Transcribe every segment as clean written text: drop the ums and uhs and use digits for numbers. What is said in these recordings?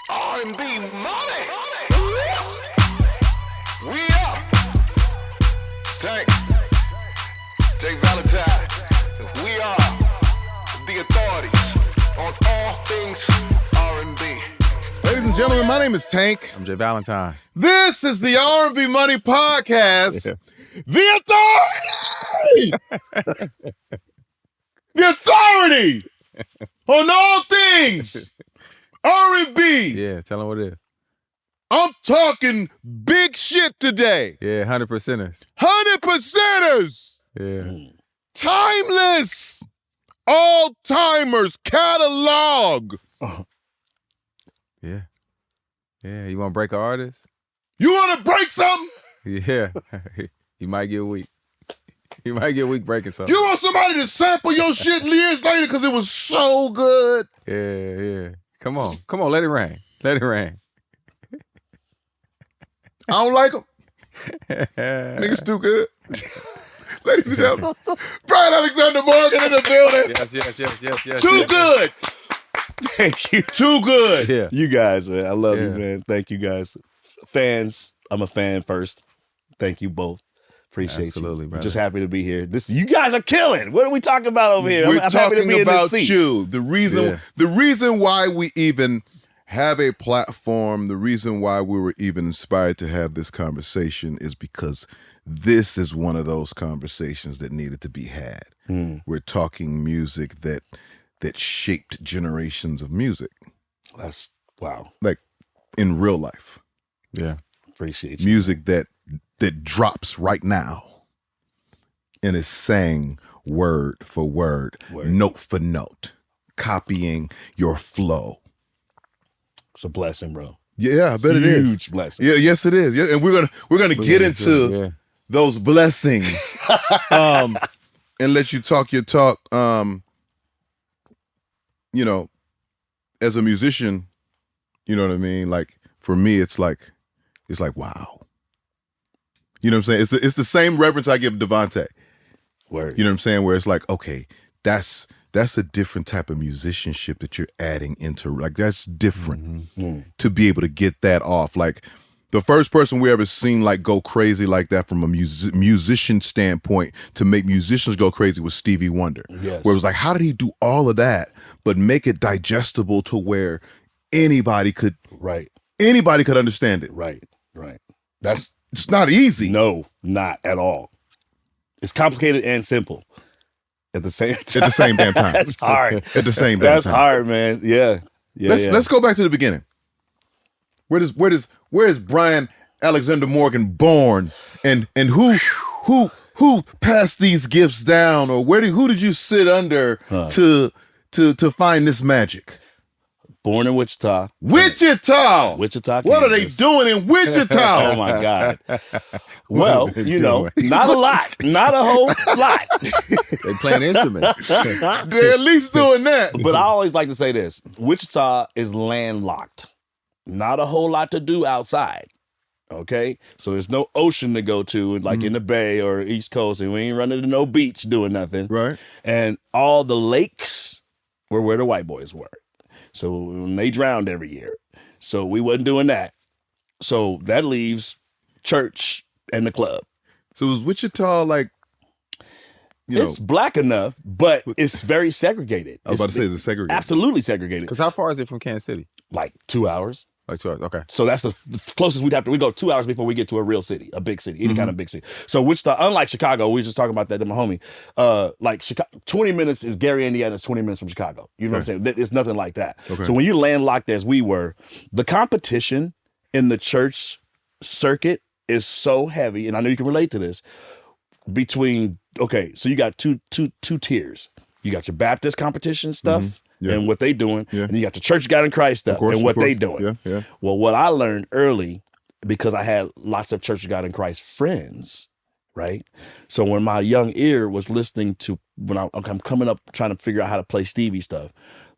R&B Money. We up. Tank. J Valentine. We are the authorities on all things R&B. Ladies and gentlemen, my name is Tank. I'm J Valentine. This is the R&B Money Podcast. Yeah. The authority! The authority on all things R&B. Yeah, tell them what it is. I'm talking big shit today. Yeah, 100%ers. 100%ers. Yeah. Timeless. All-timers. Catalog. Yeah. Yeah, you want to break an artist? You want to break something? Yeah. You might get weak. You might get weak breaking something. You want somebody to sample your shit years later because it was so good? Yeah. Come on, let it rain. Let it rain. I don't like them. Niggas too good. Ladies and gentlemen, Brian Alexander Morgan in the building. Yes. Too good. Thank you. Too good. Yeah. You guys, man. I love you, Yeah. man. Thank you guys. Fans, I'm a fan first. Thank you both. Appreciate Absolutely, you. brother. Just happy to be here. You guys are killing. What are we talking about over here? We're I'm happy to talking be in about this seat. you. The reason why we even have a platform, the reason why we were even inspired to have this conversation is because this is one of those conversations that needed to be had. We're talking music that shaped generations of music. That's wow. Like in real life. Yeah. Appreciate you. Music that drops right now and is sang word for word, note for note, copying your flow. It's a blessing, bro. Yeah, I bet it is. Huge blessing. Yeah, yes, it is. Yeah, and we're gonna get into those blessings, and let you talk your talk. You know, as a musician, you know what I mean. Like for me, it's like wow. You know what I'm saying? It's the same reverence I give Devontae. Word. You know what I'm saying? Where it's like, okay, that's a different type of musicianship that you're adding into. Like that's different to be able to get that off. Like the first person we ever seen like go crazy like that from a musician standpoint to make musicians go crazy was Stevie Wonder. Yes. Where it was like, how did he do all of that but make it digestible to where anybody could understand it? Right. It's not easy. No, not at all. It's complicated and simple at the same time. At the same damn time. That's hard. At the same damn That's time. hard, man. Yeah. Let's go back to the beginning. Where is Brian Alexander Morgan born, and who passed these gifts down, or who did you sit under to find this magic? Born in Wichita. Wichita, What are they Kansas. doing in Wichita? Oh my God. Well, not a lot. Not a whole lot. They playing instruments. They're at least doing that. But I always like to say this. Wichita is landlocked. Not a whole lot to do outside. Okay? So there's no ocean to go to, like in the Bay or East Coast, and we ain't running to no beach doing nothing. Right. And all the lakes were where the white boys were. So they drowned every year. So we wasn't doing that. So that leaves church and the club. So is Wichita like, it's black enough, but it's very segregated. I was about to say, is it segregated? Absolutely segregated. Because how far is it from Kansas City? Like 2 hours. Like 2 hours. Okay. So that's the closest we go 2 hours before we get to a real city, a big city, any kind of big city. So Wichita, unlike Chicago, we were just talking about that to my homie. Like Chicago, 20 minutes is Gary, Indiana, it's 20 minutes from Chicago. You know what I'm saying? It's nothing like that. Okay. So when you're landlocked as we were, the competition in the church circuit is so heavy, and I know you can relate to this, so you got two tiers. You got your Baptist competition stuff. Yeah. And what they doing, and you got the Church of God in Christ stuff course, and what they doing. Yeah. Well, what I learned early, because I had lots of Church of God in Christ friends, right? So when my young ear was listening to, when I'm coming up trying to figure out how to play Stevie stuff,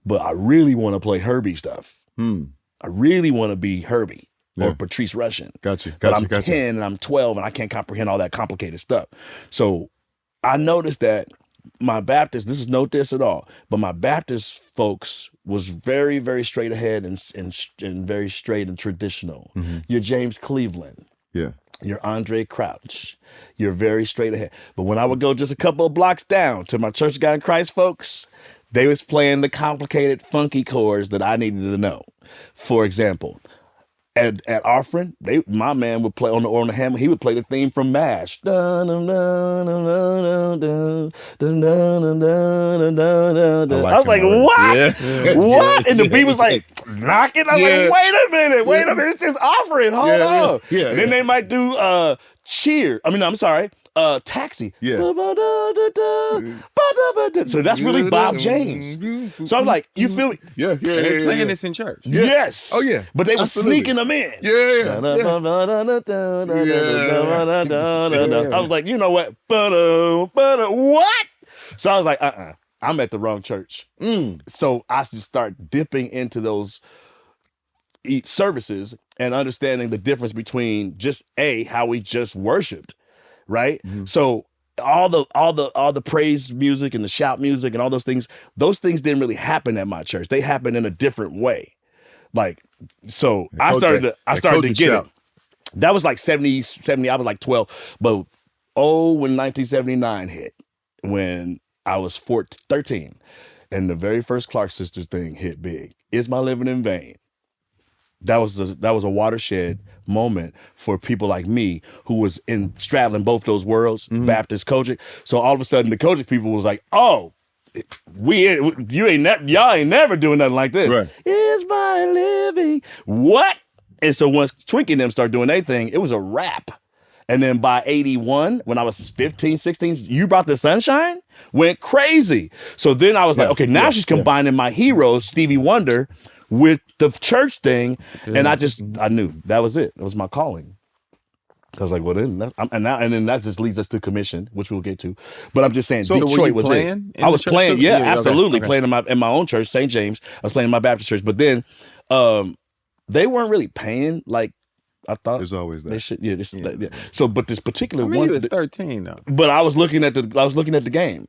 but I really want to play Herbie stuff. I really want to be Herbie or Patrice Rushen. Got you. But I'm 10 and I'm 12 and I can't comprehend all that complicated stuff. So I noticed that my Baptist, this is no diss at all, but my Baptist folks was very, very straight ahead and very straight and traditional. You're James Cleveland. Yeah. You're Andre Crouch. You're very straight ahead. But when I would go just a couple of blocks down to my Church of God in Christ folks, they was playing the complicated, funky chords that I needed to know. For example, at offering, my man would play on the hammer. He would play the theme from MASH. I was like, what? Yeah. What? And the beat was like knocking. I was like, wait a minute. It's just offering. Hold on. Yeah. And then they might do cheer. I'm sorry. Taxi. Yeah. So that's really Bob James. So I'm like, you feel me? Yeah. They playing this in church. Yes. Oh, yeah. But they were Absolutely. sneaking them in. Yeah. I was like, you know what? What? So I was like, I'm at the wrong church. So I just start dipping into those services and understanding the difference between just how we just worshiped. Right. So all the praise music and the shout music and all those things didn't really happen at my church. They happened in a different way. Like, so I started to get it. That was like 70, I was like 12. But when 1979 hit, when I was 13, and the very first Clark Sisters thing hit big. Is My Living in Vain? That was a watershed moment for people like me who was straddling both those worlds, Baptist, Kojic. So all of a sudden the Kojic people was like, oh, y'all ain't never doing nothing like this. Right. Is my living what? And so once Twinkie and them started doing their thing, it was a wrap. And then by 81, when I was 15, 16, You Brought the Sunshine went crazy. So then I was like, okay, now she's combining my heroes, Stevie Wonder, with the church thing, and I knew that was it. It was my calling. I was like, well, then then that just leads us to commission, which we'll get to. But I'm just saying, So Detroit was it. I was playing, too? absolutely okay. playing in my own church, St. James. I was playing in my Baptist church, but then they weren't really paying like I thought. There's always that. They should, So, but this particular one, he was 13 though. But I was looking at the game,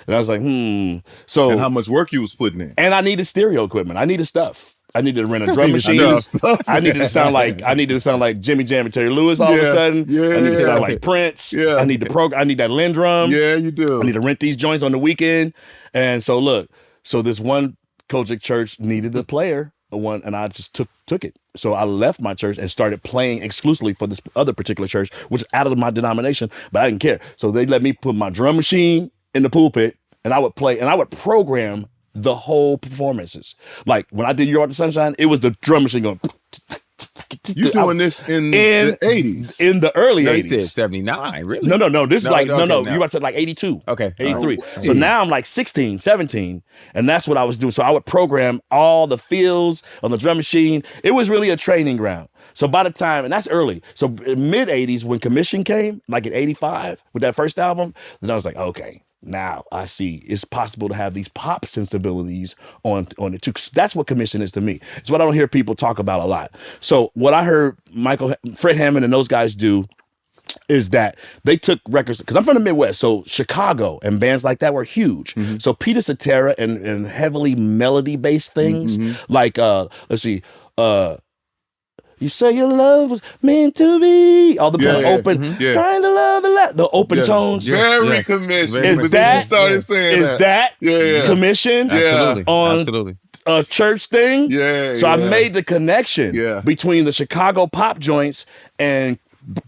and I was like, So And how much work you was putting in. and I needed stereo equipment. I needed stuff. I needed to rent a drum machine. I needed to sound like Jimmy Jam and Terry Lewis all of a sudden. I need to sound like Prince. Yeah. I need I need that Lindrum. Yeah, you do. I need to rent these joints on the weekend. And so this one Kojic church needed a player, and I just took it. So I left my church and started playing exclusively for this other particular church, which is out of my denomination, but I didn't care. So they let me put my drum machine in the pulpit, and I would play, and I would program the whole performances. Like when I did You Are the Sunshine, it was the drum machine going. You doing this in the 80s? In the early No, 80s. you said 79, really? No. This is like, okay, no. now. You about to say like 82. Okay. 83. So now I'm like 16, 17. And that's what I was doing. So I would program all the fills on the drum machine. It was really a training ground. So by the time, and that's early. So mid 80s, when Commission came, like in 85 with that first album, then I was like, okay. Now I see it's possible to have these pop sensibilities on it too. That's what commission is to me. It's what I don't hear people talk about a lot. So what I heard Fred Hammond and those guys do is that they took records, because I'm from the Midwest, so Chicago and bands like that were huge. So Peter Cetera and heavily melody-based things, like, let's see, you say your love was meant to be. All the open, trying to love the open tones. Very commission. Is But that- then you started saying Is that commission Absolutely. on Absolutely. a church thing? So I made the connection between the Chicago pop joints and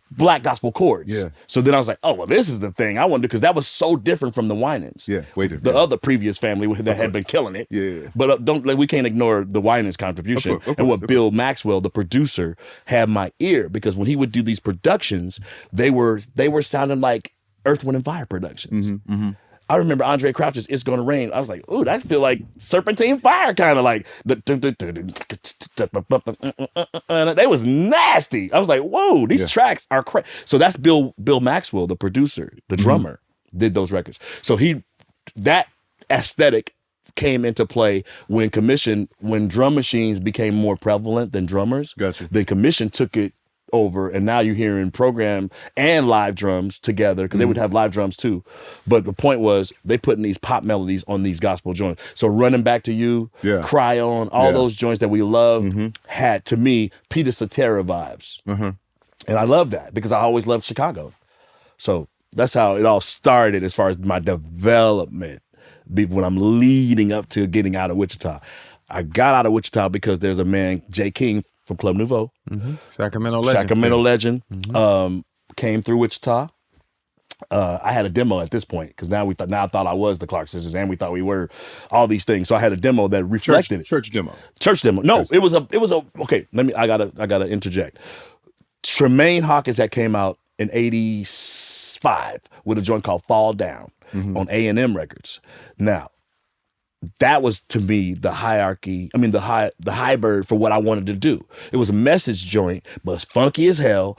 black gospel chords. So then I was like, oh, well, this is the thing I want to do, because that was so different from the Winans. The other previous family that had been killing it. But we can't ignore the Winans contribution. Of course, and what Bill Maxwell, the producer, had my ear, because when he would do these productions, they were sounding like Earth, Wind, and Fire productions. I remember Andre Crouch's It's Gonna Rain. I was like, ooh, that feel like Serpentine Fire, kind of like. They was nasty. I was like, whoa, these tracks are crazy. So that's Bill Maxwell, the producer, the drummer, did those records. So that aesthetic came into play when drum machines became more prevalent than drummers. Gotcha. Then Commission took it over, and now you're hearing program and live drums together because they would have live drums too. But the point was they putting these pop melodies on these gospel joints. So Running Back to You, Cry On, all those joints that we loved had, to me, Peter Cetera vibes. And I love that because I always loved Chicago. So that's how it all started as far as my development when I'm leading up to getting out of Wichita. I got out of Wichita because there's a man, J King from Club Nouveau. Sacramento legend. Sacramento legend. Came through Wichita. I had a demo at this point because now I thought I was the Clark Sisters and we thought we were all these things. So I had a demo that reflected church demo. Church demo. No, it was a okay. I gotta interject. Tremaine Hawkins that came out in '85 with a joint called Fall Down on A&M Records. Now, that was to me the hierarchy. I mean, the high bird for what I wanted to do. It was a message joint, but it's funky as hell.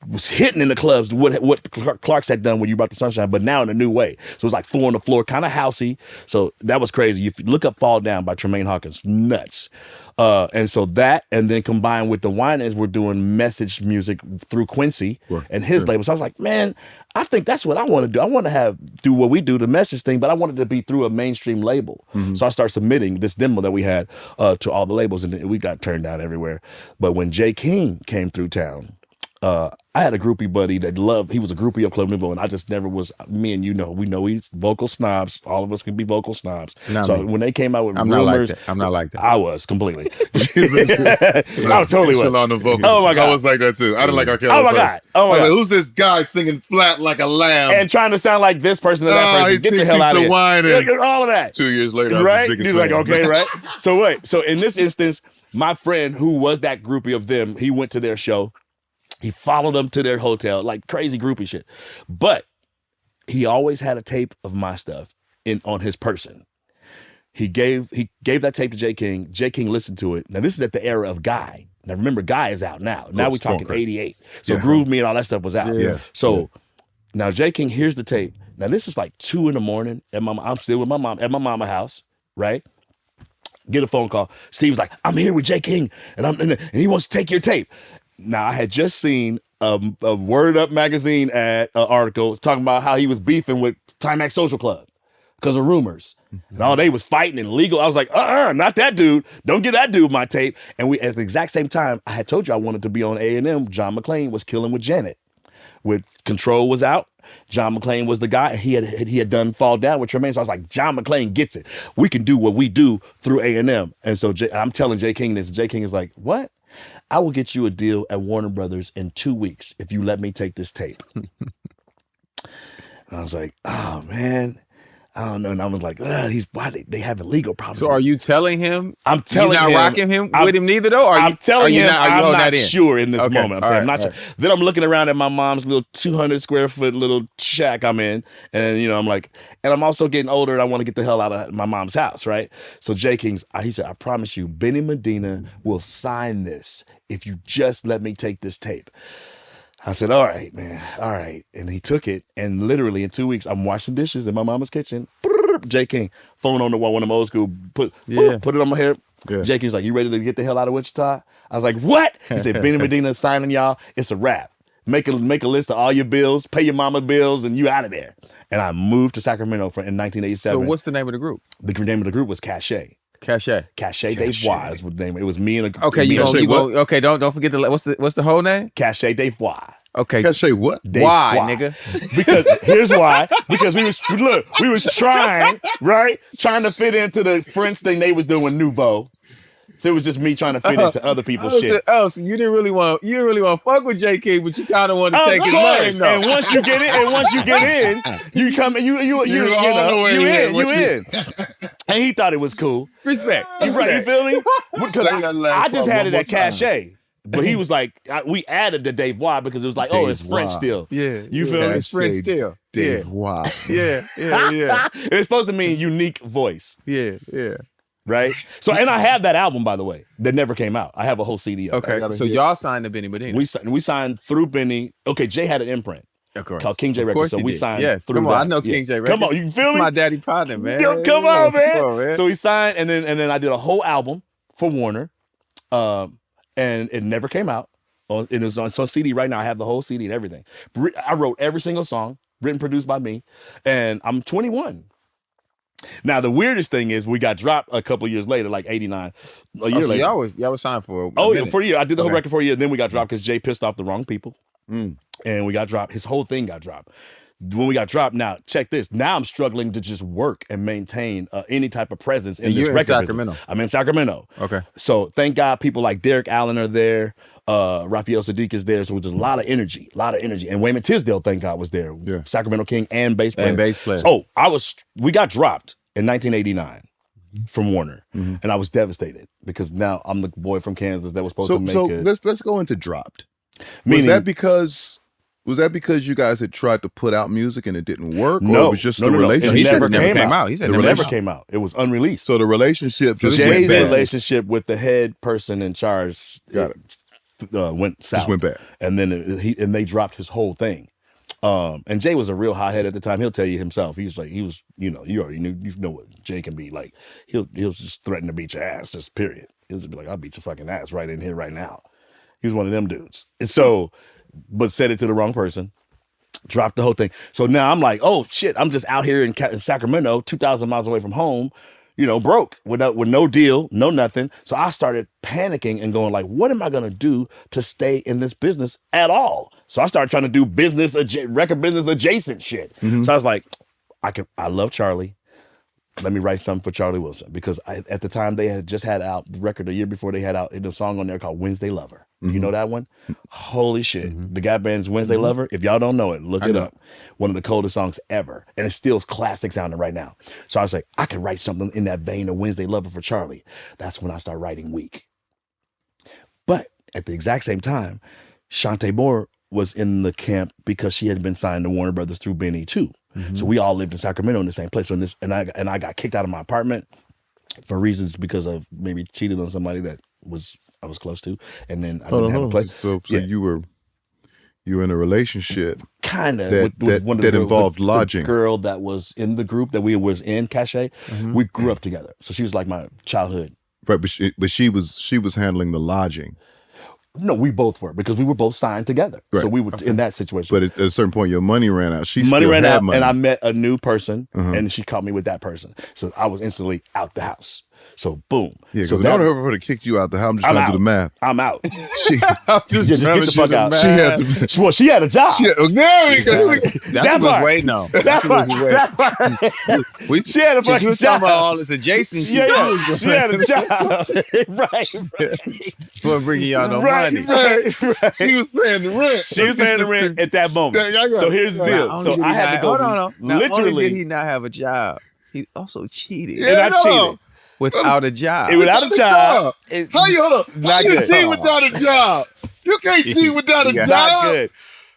Was hitting in the clubs what Clark's had done when You Brought the Sunshine, but now in a new way. So it was like 4 on the floor, kind of housey. So that was crazy. If you look up Fall Down by Tremaine Hawkins, nuts. And so that, and then combined with the Winans, we're doing message music through Quincy and his label. So I was like, man, I think that's what I want to do. I want to do what we do, the message thing, but I wanted to be through a mainstream label. So I started submitting this demo that we had to all the labels, and we got turned down everywhere. But when J King came through town, I had a groupie buddy that he was a groupie of Club Nouveau, and I just never was. Me and we know he's vocal snobs. All of us can be vocal snobs. When they came out with rumors, I'm not like that. I was completely. I totally was. On the vocal. Oh my God, I was like that too. I didn't like R. Kelly. Oh my God. Oh my God. Like, who's this guy singing flat like a lamb and trying to sound like this person or that person? Get the hell out of here. Whining. All of that. 2 years later, right? He's like, okay, right? So in this instance, my friend who was that groupie of them, he went to their show. He followed them to their hotel, like crazy groupie shit. But he always had a tape of my stuff on his person. He gave that tape to J King. J King listened to it. Now this is at the era of Guy. Now remember, Guy is out now. Now we're talking 88. So Groove Me and all that stuff was out. So now J King hears the tape. Now this is like 2 a.m. I'm still with my mom at my mama's house, right? Get a phone call. Steve's like, I'm here with J King, and he wants to take your tape. Now, I had just seen a Word Up magazine article talking about how he was beefing with Timex Social Club because of rumors. And all they was fighting and legal. I was like, not that dude. Don't get that dude my tape. And we, at the exact same time, I had told you I wanted to be on A&M. John McClain was killing with Janet. With Control was out. John McClain was the guy. He had done Fall Down with Tremaine. So I was like, John McClain gets it. We can do what we do through A&M. And so I'm telling J King this. J King is like, what? I will get you a deal at Warner Brothers in 2 weeks if you let me take this tape. And I was like, oh, man. I don't know. And I was like, why they have legal problems. So are you telling him? I'm telling him. You're not rocking him with him neither, though? I'm telling him I'm not sure in this Okay. moment. I'm saying I'm not sure. Then I'm looking around at my mom's little 200 square foot little shack I'm in. And, I'm like, and I'm also getting older and I want to get the hell out of my mom's house, right? So J King's, he said, I promise you, Benny Medina will sign this if you just let me take this tape. I said, all right, man, all right. And he took it, and literally in 2 weeks, I'm washing dishes in my mama's kitchen. J King, phone on the wall, one of them old school, put it on my hair. Yeah. J King's like, you ready to get the hell out of Wichita? I was like, what? He said, Benny Medina signing y'all, it's a wrap. Make a list of all your bills, pay your mama bills, and you out of there. And I moved to Sacramento in 1987. So what's the name of the group? The name of the group was Cache. Cache Dave Y is what the name. It was me and a okay. Okay, don't forget what's the whole name? Cache Dave Y. Okay. Cache what? Dave why, Y. nigga? Because here's why. Because we was trying to fit into the French thing they was doing Nouveau. So it was just me trying to fit into other people's shit. So you didn't really want to fuck with J King, but you kind of want to take his money. No. And once you get in, you come and you in. And he thought it was cool. Respect. You feel me? Because I just had it at Cache. But he was like, we added the Dave Y because it was like, it's French still. Yeah. You feel me? It's French still. Dave Y. Yeah. It's supposed to mean unique voice. Yeah. Right? So, and I have that album, by the way, that never came out. I have a whole CD of it. Okay, so y'all signed to Benny Medina. We signed through Benny. Okay, Jay had an imprint. Of course. Called King J Records. So we signed through Come on, that. I know King J Records. Come on, you feel me? My daddy partner, man. Yo, come on, man. So we signed, and then I did a whole album for Warner, and it never came out. It was on CD right now. I have the whole CD and everything. I wrote every single song, written, produced by me, and I'm 21. Now the weirdest thing is we got dropped a couple years later, like 89, a year later. Y'all was signed for. For a year. I did the whole record for a year. Then we got dropped because Jay pissed off the wrong people, and we got dropped. His whole thing got dropped. When we got dropped, now check this. Now I'm struggling to just work and maintain any type of presence in this record Sacramento. business. I'm in Sacramento. Okay. So thank God people like Derek Allen are there. Raphael Sadiq is there. So there's a lot of energy. And Wayman Tisdale, thank God, was there. Yeah. Sacramento King and bass player. Oh, we got dropped in 1989 from Warner. And I was devastated because now I'm the boy from Kansas that was supposed to make it. Let's go into dropped. Meaning, Was that because you guys had tried to put out music and it didn't work? No, or it was just the no. relationship? He said never it never came came out. out. He said It it never came out. It was unreleased. So the relationship just Jay's went bad. relationship with the head person in charge went south. Just went bad. And then they dropped his whole thing. And Jay was a real hothead at the time. He'll tell you himself. You already knew, you know what Jay can be like. He'll just threaten to beat your ass, just period. He'll just be like, I'll beat your fucking ass right in here, right now. He was one of them dudes. And so, but said it to the wrong person. Dropped the whole thing. So now I'm like, oh shit, I'm just out here in Sacramento, 2,000 miles away from home, broke with no deal, no nothing. So I started panicking and going like, what am I going to do to stay in this business at all? So I started trying to do record business adjacent shit. So I was like, I love Charlie. Let me write something for Charlie Wilson, because at the time they had just had out the record a year before. They had out a song on there called Wednesday Lover. You know that one? Holy shit. The guy band's Wednesday Lover. If y'all don't know it, look it up. One of the coldest songs ever. And it's still classic sounding right now. So I was like, I could write something in that vein of Wednesday Lover for Charlie. That's when I started writing Weak. But at the exact same time, Shantae Moore was in the camp because she had been signed to Warner Brothers through Benny too. So we all lived in Sacramento in the same place. So I got kicked out of my apartment for reasons because of maybe cheated on somebody that I was close to, and then I didn't have a place. So you were in a relationship kind of that involved lodging. The girl that was in the group that we was in, Cache. We grew up together, so she was like my childhood. Right, but she was handling the lodging. No, we both were, because we were both signed together. Right. So we were in that situation. But at a certain point, your money ran out. Money still ran had out, money. and I met a new person, and she caught me with that person. So I was instantly out the house. So boom. Yeah, so because in order for her to kick you out the house, I'm just trying to do the math. I'm out. She just get the fuck out. She had to. Well, she had a job. There we go. That's what was waiting on. That part. She had a fucking You was job. talking about all this adjacent shit. Yeah. She had a job. right. For bringing y'all no money. Right. She was paying the rent. She was paying the rent at that moment. So here's the deal. So I had to go. Hold on. Literally, did he not have a job? He also cheated. and I cheated. Without a job. Without a job. How you hold up? Not You good. cheat without a job. You can't cheat without a job. Not good.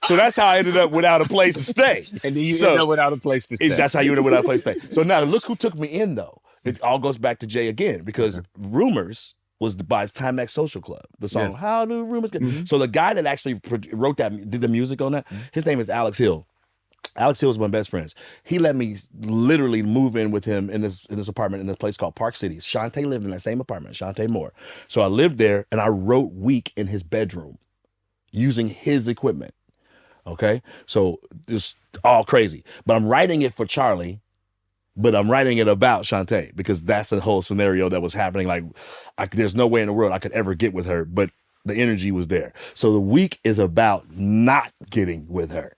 So that's how I ended up without a place to stay. And then you end up without a place to stay. That's how you end up without a place to stay. So now look who took me in, though. It all goes back to Jay again, because Rumors was by Timex Social Club. The song, How Do Rumors Get? So the guy that actually wrote that, did the music on that, his name is Alex Hill. Alex Hill was my best friends. He let me literally move in with him in this apartment in this place called Park City. Shantae lived in that same apartment, Shantae Moore. So I lived there and I wrote Weak in his bedroom using his equipment. Okay? So it's all crazy. But I'm writing it for Charlie, but I'm writing it about Shantae, because that's the whole scenario that was happening. Like, there's no way in the world I could ever get with her, but the energy was there. So the Weak is about not getting with her.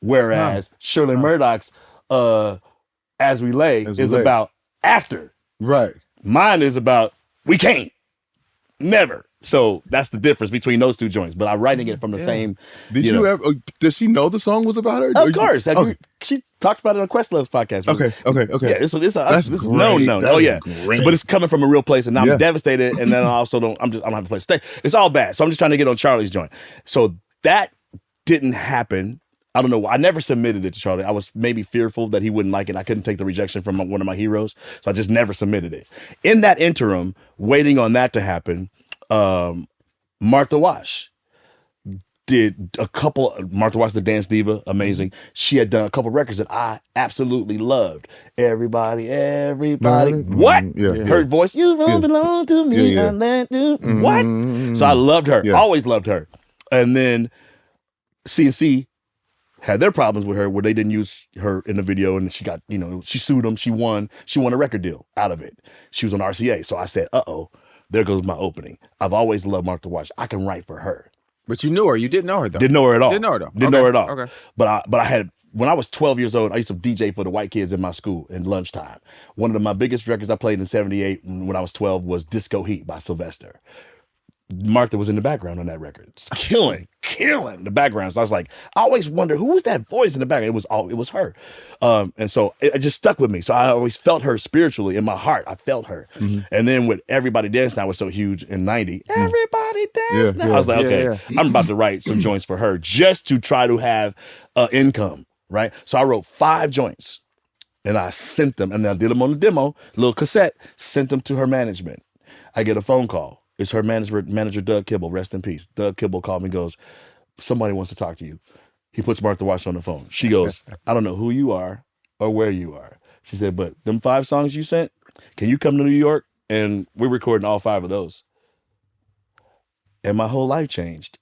Whereas Shirley Murdoch's As We Lay is about after. Right. Mine is about we can't. Never. So that's the difference between those two joints. But I'm writing it from the same. Did you ever? Does she know the song was about her? Of course. She talked about it on Questlove's podcast. Okay. Yeah, this is That's this is great. no. That Oh is yeah. great. So, but it's coming from a real place, and now I'm devastated, and then I also don't have a place to stay. It's all bad. So I'm just trying to get on Charlie's joint. So that didn't happen. I don't know why. I never submitted it to Charlie. I was maybe fearful that he wouldn't like it. I couldn't take the rejection from one of my heroes. So I just never submitted it. In that interim, waiting on that to happen, Martha Wash did a couple. Martha Wash, the dance diva, amazing. She had done a couple records that I absolutely loved. Everybody. What? Her voice, you don't belong to me. What? So I loved her. Always loved her. And then CNC had their problems with her where they didn't use her in the video, and she got, she sued them. She won a record deal out of it. She was on RCA. So I said, there goes my opening. I've always loved Martha Wash. I can write for her. But you knew her. You didn't know her though. Didn't know her at all. Didn't know her though. Didn't know her at all. Okay. But I had, when I was 12 years old, I used to DJ for the white kids in my school in lunchtime. One of my biggest records I played in 78 when I was 12 was Disco Heat by Sylvester. Martha was in the background on that record. It's killing the background. So I was like, I always wonder who was that voice in the background. It was her. And so it just stuck with me. So I always felt her spiritually in my heart. I felt her. Mm-hmm. And then with Everybody Dance Now was so huge in 90. Everybody Dance Now. I was like, okay, I'm about to write some joints for her just to try to have income, right? So I wrote 5 joints and I sent them, and I did them on the demo, little cassette, sent them to her management. I get a phone call. It's her manager, Doug Kibble, rest in peace. Doug Kibble called me and goes, somebody wants to talk to you. He puts Martha Wash on the phone. She goes, I don't know who you are or where you are. She said, but them 5 songs you sent, can you come to New York? And we're recording all 5 of those. And my whole life changed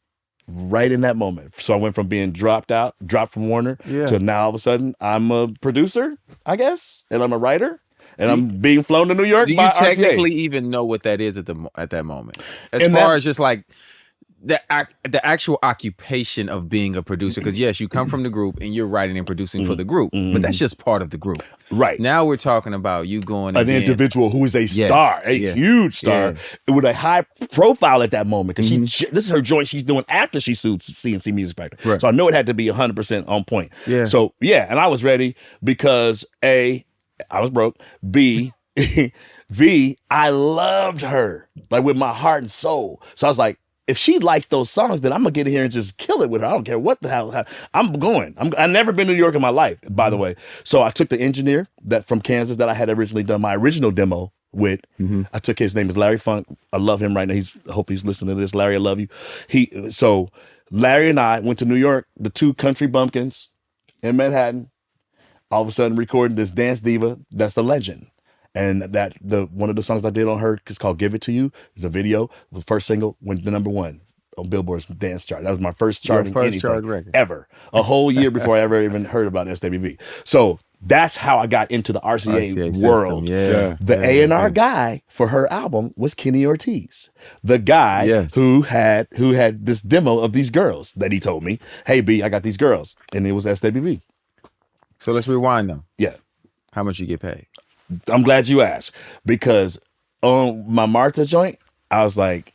right in that moment. So I went from being dropped from Warner, to now all of a sudden I'm a producer, I guess, and I'm a writer. And I'm being flown to New York by RCA. Do you technically even know what that is at that moment? As far as just like the actual occupation of being a producer, because yes, you come from the group and you're writing and producing for the group, but that's just part of the group. Right. Now we're talking about you going an individual who is a star, huge star, with a high profile at that moment. Because this is her joint she's doing after she sued CNC Music Factory. Right. So I know it had to be 100% on point. Yeah. So and I was ready because I was broke. B, I loved her, like with my heart and soul. So I was like, if she likes those songs, then I'm gonna get in here and just kill it with her. I don't care what the hell. I'm going. I've never been to New York in my life, by the way. So I took the engineer from Kansas that I had originally done my original demo with. I took his name is Larry Funk. I love him right now. I hope he's listening to this. Larry, I love you. So Larry and I went to New York, the 2 country bumpkins in Manhattan. All of a sudden recording this dance diva that's a legend. And one of the songs I did on her is called Give It To You. It's a video. The first single went to #1 on Billboard's dance chart. That was my first charting anything ever. A whole year before I ever even heard about SWV. So that's how I got into the RCA world. The A&R guy for her album was Kenny Ortiz. The guy who had this demo of these girls that he told me, hey B, I got these girls. And it was SWV. So let's rewind though. Yeah. How much you get paid? I'm glad you asked, because on my Martha joint, I was like,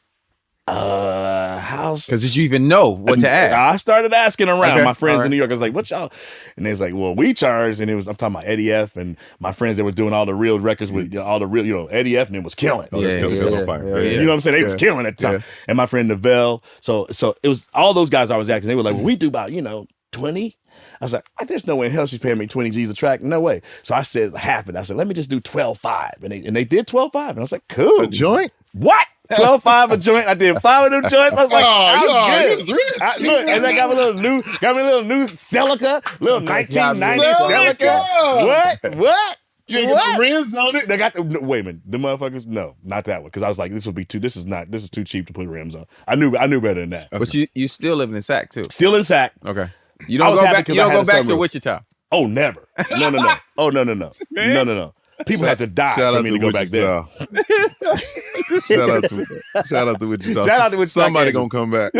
because did you even know what to ask? I started asking around my friends in New York. I was like, what y'all? And they was like, well, we charge. And I'm talking about Eddie F. and my friends that were doing all the real records with all the real, Eddie F. and it was killing. Oh, they're still on fire. You know what I'm saying? They was killing at the time. And my friend Novell. So it was all those guys I was asking. They were like, well, we do about, 20. I was like, there's no way in hell she's paying me 20 G's a track. No way. So I said half it. I said, let me just do 12.5. And they did 12.5. And I was like, cool. A joint? What? 12.5 a joint. I did 5 of them joints. I was like, I'm good. Look, and I got me a little new Celica, little 1990 Celica. What? You ain't got the rims on it? They got wait a minute. The motherfuckers? No, not that one. Because I was like, this is too cheap to put rims on. I knew better than that. But you still living in Sac too? Still in Sac. Okay. You don't go back to Wichita? Oh, never. No. Oh, no. People had to die for me to go back there. Shout out to Wichita. Shout out to Wichita. Somebody gonna come back.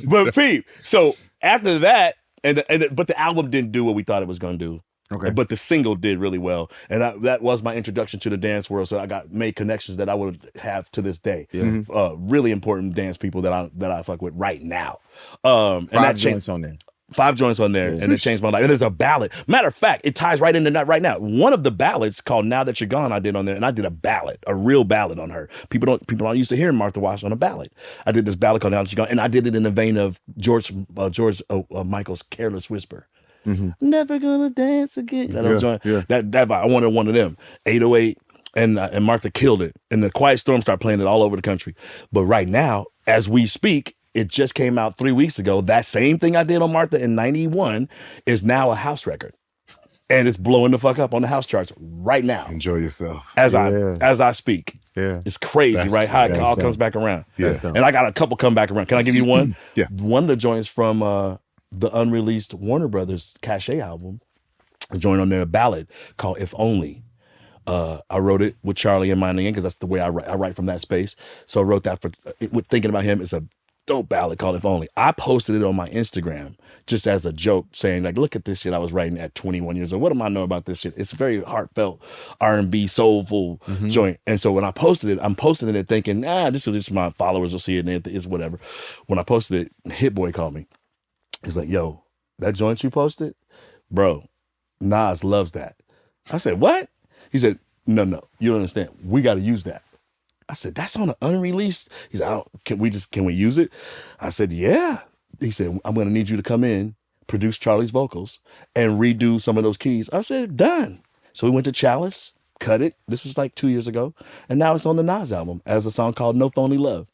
But Pete, so after that, but the album didn't do what we thought it was gonna do. Okay. But the single did really well, and that was my introduction to the dance world. So I made connections that I would have to this day. Yeah. Really important dance people that I fuck with right now. And 5 joints on there. 5 joints on there, and it changed my life. And there's a ballad. Matter of fact, it ties right into that right now. One of the ballads called "Now That You're Gone" I did on there, and I did a real ballad on her. People aren't used to hearing Martha Wash on a ballad. I did this ballad called "Now That You're Gone," and I did it in the vein of George Michael's "Careless Whisper." Mm-hmm. Never gonna dance again. That vibe. I wanted one of them. 808 and Martha killed it. And the Quiet Storm started playing it all over the country. But right now, as we speak, it just came out 3 weeks ago. That same thing I did on Martha in 91 is now a house record. and it's blowing the fuck up on the house charts right now. Enjoy yourself. As I speak. Yeah. It's crazy, right? How it all comes back around. Yeah. And I got a couple come back around. Can I give you one? Yeah. One of the joints from the unreleased Warner Brothers Cache album, a joint on there, a ballad called If Only. I wrote it with Charlie in mind again because that's the way I write from that space. So I wrote that with thinking about him. It's a dope ballad called If Only. I posted it on my Instagram just as a joke saying like, look at this shit I was writing at 21 years old. What do I know about this shit? It's a very heartfelt R&B soulful joint. And so when I posted it, I'm posting it thinking, this is just my followers will see it and it's whatever. When I posted it, Hit Boy called me. He's like, yo, that joint you posted? Bro, Nas loves that. I said, what? He said, no, you don't understand. We got to use that. I said, that's on an unreleased. He said, can we use it? I said, yeah. He said, I'm going to need you to come in, produce Charlie's vocals, and redo some of those keys. I said, done. So we went to Chalice, cut it. This was like 2 years ago. And now it's on the Nas album as a song called No Phony Love.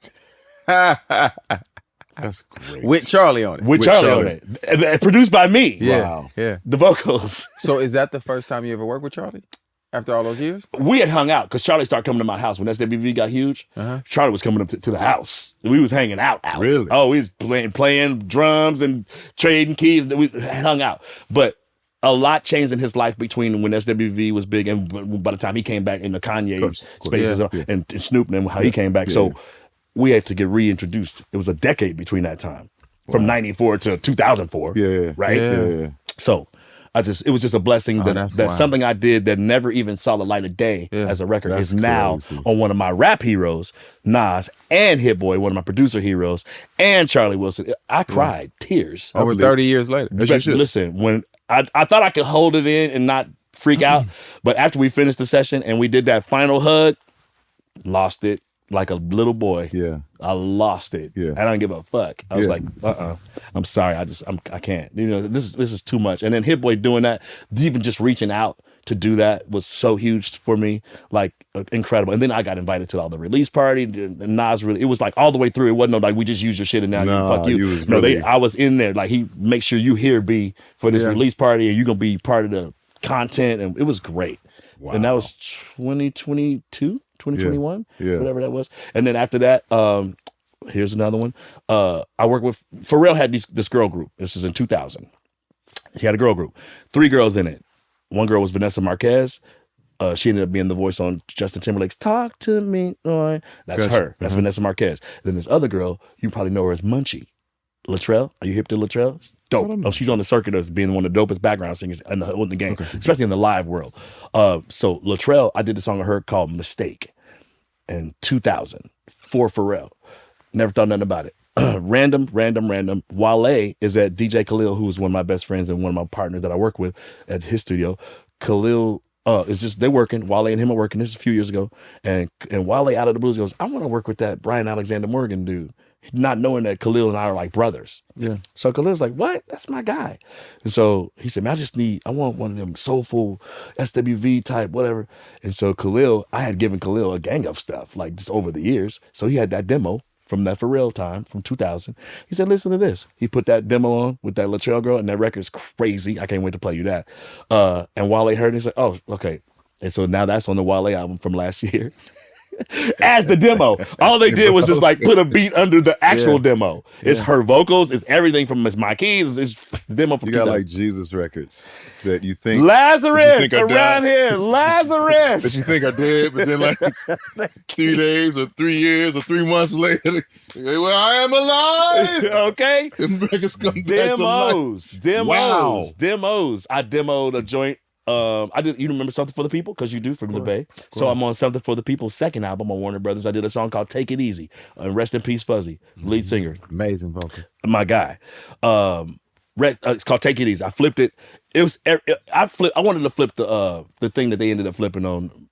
That's great. With Charlie on it. With Charlie on it. Produced by me. Yeah. Wow. Yeah. The vocals. So is that the first time you ever worked with Charlie? After all those years? We had hung out because Charlie started coming to my house when SWV got huge. Charlie was coming up to the house. We was hanging out. Really? Oh, we was playing drums and trading keys. We hung out. But a lot changed in his life between when SWV was big and by the time he came back in the Kanye spaces and Snoop and how he came back. So we had to get reintroduced. It was a decade between that time. From 94 to 2004. Yeah. Right? Yeah. So it was just a blessing that something I did that never even saw the light of day as a record is now on one of my rap heroes, Nas, and Hit Boy, one of my producer heroes, and Charlie Wilson. I cried tears. Over 30 years later. Listen, when I thought I could hold it in and not freak out, but after we finished the session and we did that final hug, lost it. Like a little boy. Yeah. I lost it. Yeah. I don't give a fuck. I was like, I'm sorry. I can't. This is too much. And then Hit Boy doing that, even just reaching out to do that was so huge for me. Like incredible. And then I got invited to all the release party. And Nas it was like all the way through. It wasn't like we just used your shit and now fuck you. I was in there. Like he make sure you here B for this release party and you're gonna be part of the content. And it was great. Wow. And that was 2022. 2021, whatever that was. And then after that, here's another one. I worked with, Pharrell had this girl group. This was in 2000. He had a girl group. 3 girls in it. One girl was Vanessa Marquez. She ended up being the voice on Justin Timberlake's Talk to Me, Boy. That's her. That's Vanessa Marquez. Then this other girl, you probably know her as Munchie. Latrell. Are you hip to Latrell? Dope. Oh, she's on the circuit as being one of the dopest background singers in the game, especially in the live world. So Latrell, I did a song with her called Mistake in 2000 for Pharrell. Never thought nothing about it. Random. Wale is at DJ Khalil, who is one of my best friends and one of my partners that I work with at his studio. Khalil it's just they're working. Wale and him are working. This is a few years ago. And Wale out of the blues goes, I want to work with that Brian Alexander Morgan dude. Not knowing that Khalil and I are like brothers. Yeah. So Khalil's like, what? That's my guy. And so he said, man, I want one of them soulful SWV type, whatever. And so I had given Khalil a gang of stuff, like just over the years. So he had that demo from that Pharrell time, from 2000. He said, listen to this. He put that demo on with that Latrell girl, and that record's crazy. I can't wait to play you that. And Wale heard it, he's like, oh, okay. And so now that's on the Wale album from last year. As the demo. All they did was just like put a beat under the actual demo. It's her vocals, it's everything from my keys, it's the demo from You got 2000. like Jesus records that you think Lazarus think are around dead. here. Lazarus. that you think are dead, but then like 3 days or 3 years or 3 months later, well, I am alive. Okay. And records come back to life. Demos. I demoed a joint. You remember Something for the People? Because you do from the Bay. So I'm on Something for the People's second album on Warner Brothers. I did a song called Take It Easy. Rest in Peace, Fuzzy, lead singer. Amazing vocals. My guy. It's called Take It Easy. I flipped it. I wanted to flip the thing that they ended up flipping on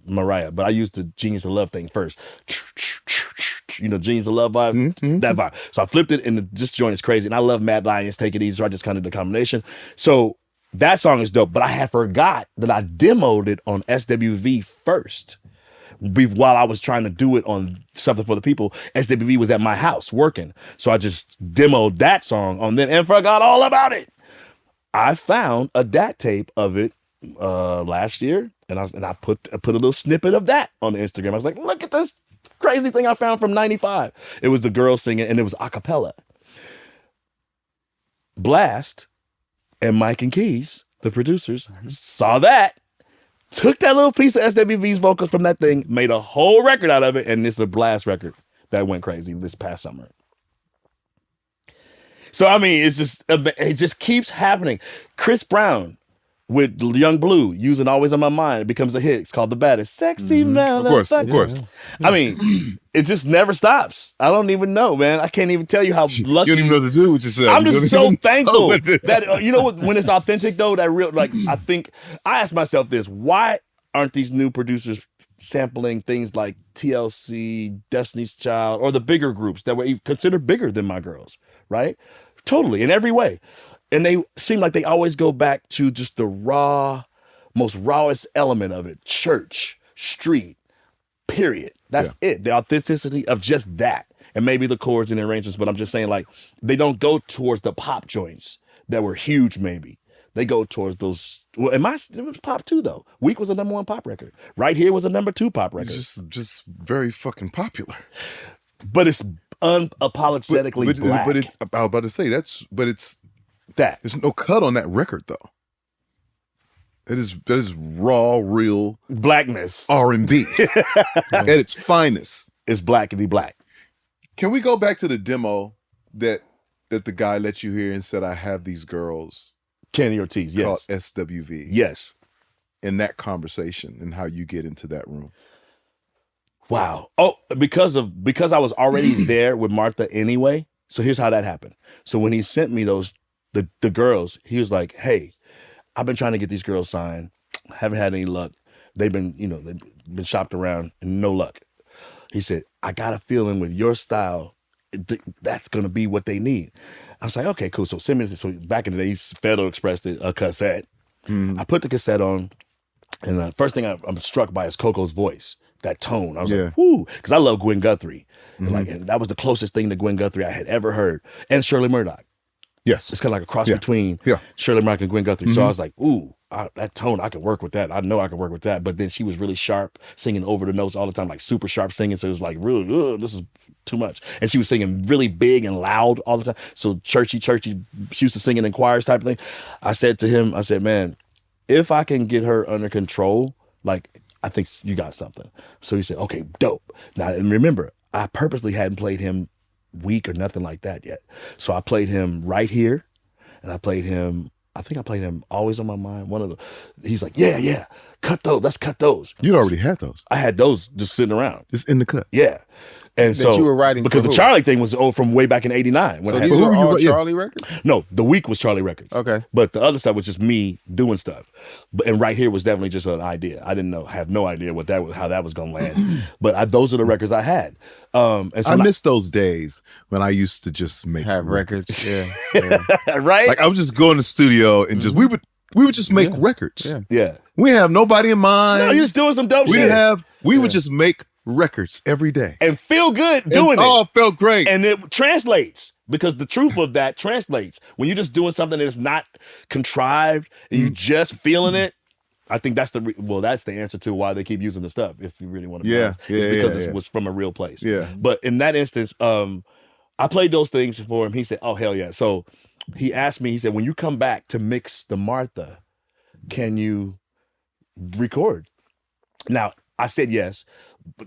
Mariah, but I used the Genius of Love thing first. Genius of Love vibe, that vibe. So I flipped it, and this joint is crazy. And I love Mad Lions, Take It Easy, so I just kind of did the combination. So that song is dope, but I had forgot that I demoed it on SWV first. While I was trying to do it on Something for the People, SWV was at my house working. So I just demoed that song on then and forgot all about it. I found a DAT tape of it last year, and I put a little snippet of that on Instagram. I was like, look at this crazy thing I found from '95. It was the girl singing, and it was a cappella. Blast and Mike and Keys, the producers, saw that, took that little piece of SWV's vocals from that thing, made a whole record out of it, and it's a Blast record that went crazy this past summer. So I mean, it just keeps happening. Chris Brown with Young Blue using "Always on My Mind," it becomes a hit. It's called "The Baddest." Sexy motherfucker. Of course. I mean, it just never stops. I don't even know, man. I can't even tell you how lucky. You don't even know what to do with yourself. I'm just so thankful that you know what, when it's authentic though, that real, like, I think I ask myself this: why aren't these new producers sampling things like TLC, Destiny's Child, or the bigger groups that were considered bigger than My Girls, right? Totally, in every way. And they seem like they always go back to just the most rawest element of it. Church, street, period. That's it. The authenticity of just that. And maybe the chords and arrangements, but I'm just saying, like, they don't go towards the pop joints that were huge, maybe. They go towards those. Well, it was pop too, though. Week was a #1 pop record. Right Here was a #2 pop record. It's just very fucking popular. But it's unapologetically black. But I was about to say it's that. There's no cut on that record though. That is raw, real blackness. R&B at its finest. It's blackity black. Can we go back to the demo that the guy let you hear and said, "I have these girls"? Kenny Ortiz, yes. Called SWV. Yes. In that conversation and how you get into that room. Wow. Oh, because I was already there with Martha anyway. So here's how that happened. So when he sent me the girls, he was like, "Hey, I've been trying to get these girls signed. Haven't had any luck. They've been shopped around and no luck." He said, "I got a feeling with your style, that's going to be what they need." I was like, okay, cool. So send me this. So back in the day, Federal Express did a cassette. I put the cassette on, and the first thing I'm struck by is Coco's voice, that tone. I was like, whoo, because I love Gwen Guthrie. And that was the closest thing to Gwen Guthrie I had ever heard. And Shirley Murdoch. Yes. It's kind of like a cross between Shirley Murdoch and Gwen Guthrie. So I was like, ooh, that tone, I can work with that. I know I can work with that. But then she was really sharp, singing over the notes all the time, like super sharp singing. So it was like, really, this is too much. And she was singing really big and loud all the time. So churchy. She used to sing in choirs type of thing. I said to him, man, if I can get her under control, like, I think you got something. So he said, okay, dope. Now, and remember, I purposely hadn't played him Weak or nothing like that yet. So I played him Right Here, and I think I played him Always on My Mind. He's like, yeah, cut those. Let's cut those. You'd already had those. I had those just sitting around. Just in the cut. Yeah. And that you were writing because the Charlie thing was from way back in '89. So these were all Charlie records? No, The Week was Charlie records. Okay. But the other stuff was just me doing stuff. And Right Here was definitely just an idea. I have no idea how that was gonna land. But those are the records I had. And so I miss those days when I used to just have records. Yeah. Right? Like I would just go in the studio and just we would just make records. Yeah. We have nobody in mind. No, you're just doing some dope shit. We would just make records every day and feel good doing it. Oh, felt great. And it translates, because the truth of that translates. When you're just doing something that's not contrived and you're just feeling it, I think that's that's the answer to why they keep using the stuff, if you really want to be honest. It's because it was from a real place. Yeah. But in that instance, I played those things for him. He said, oh, hell yeah. So he asked me, he said, when you come back to mix the Martha, can you record? Now, I said yes,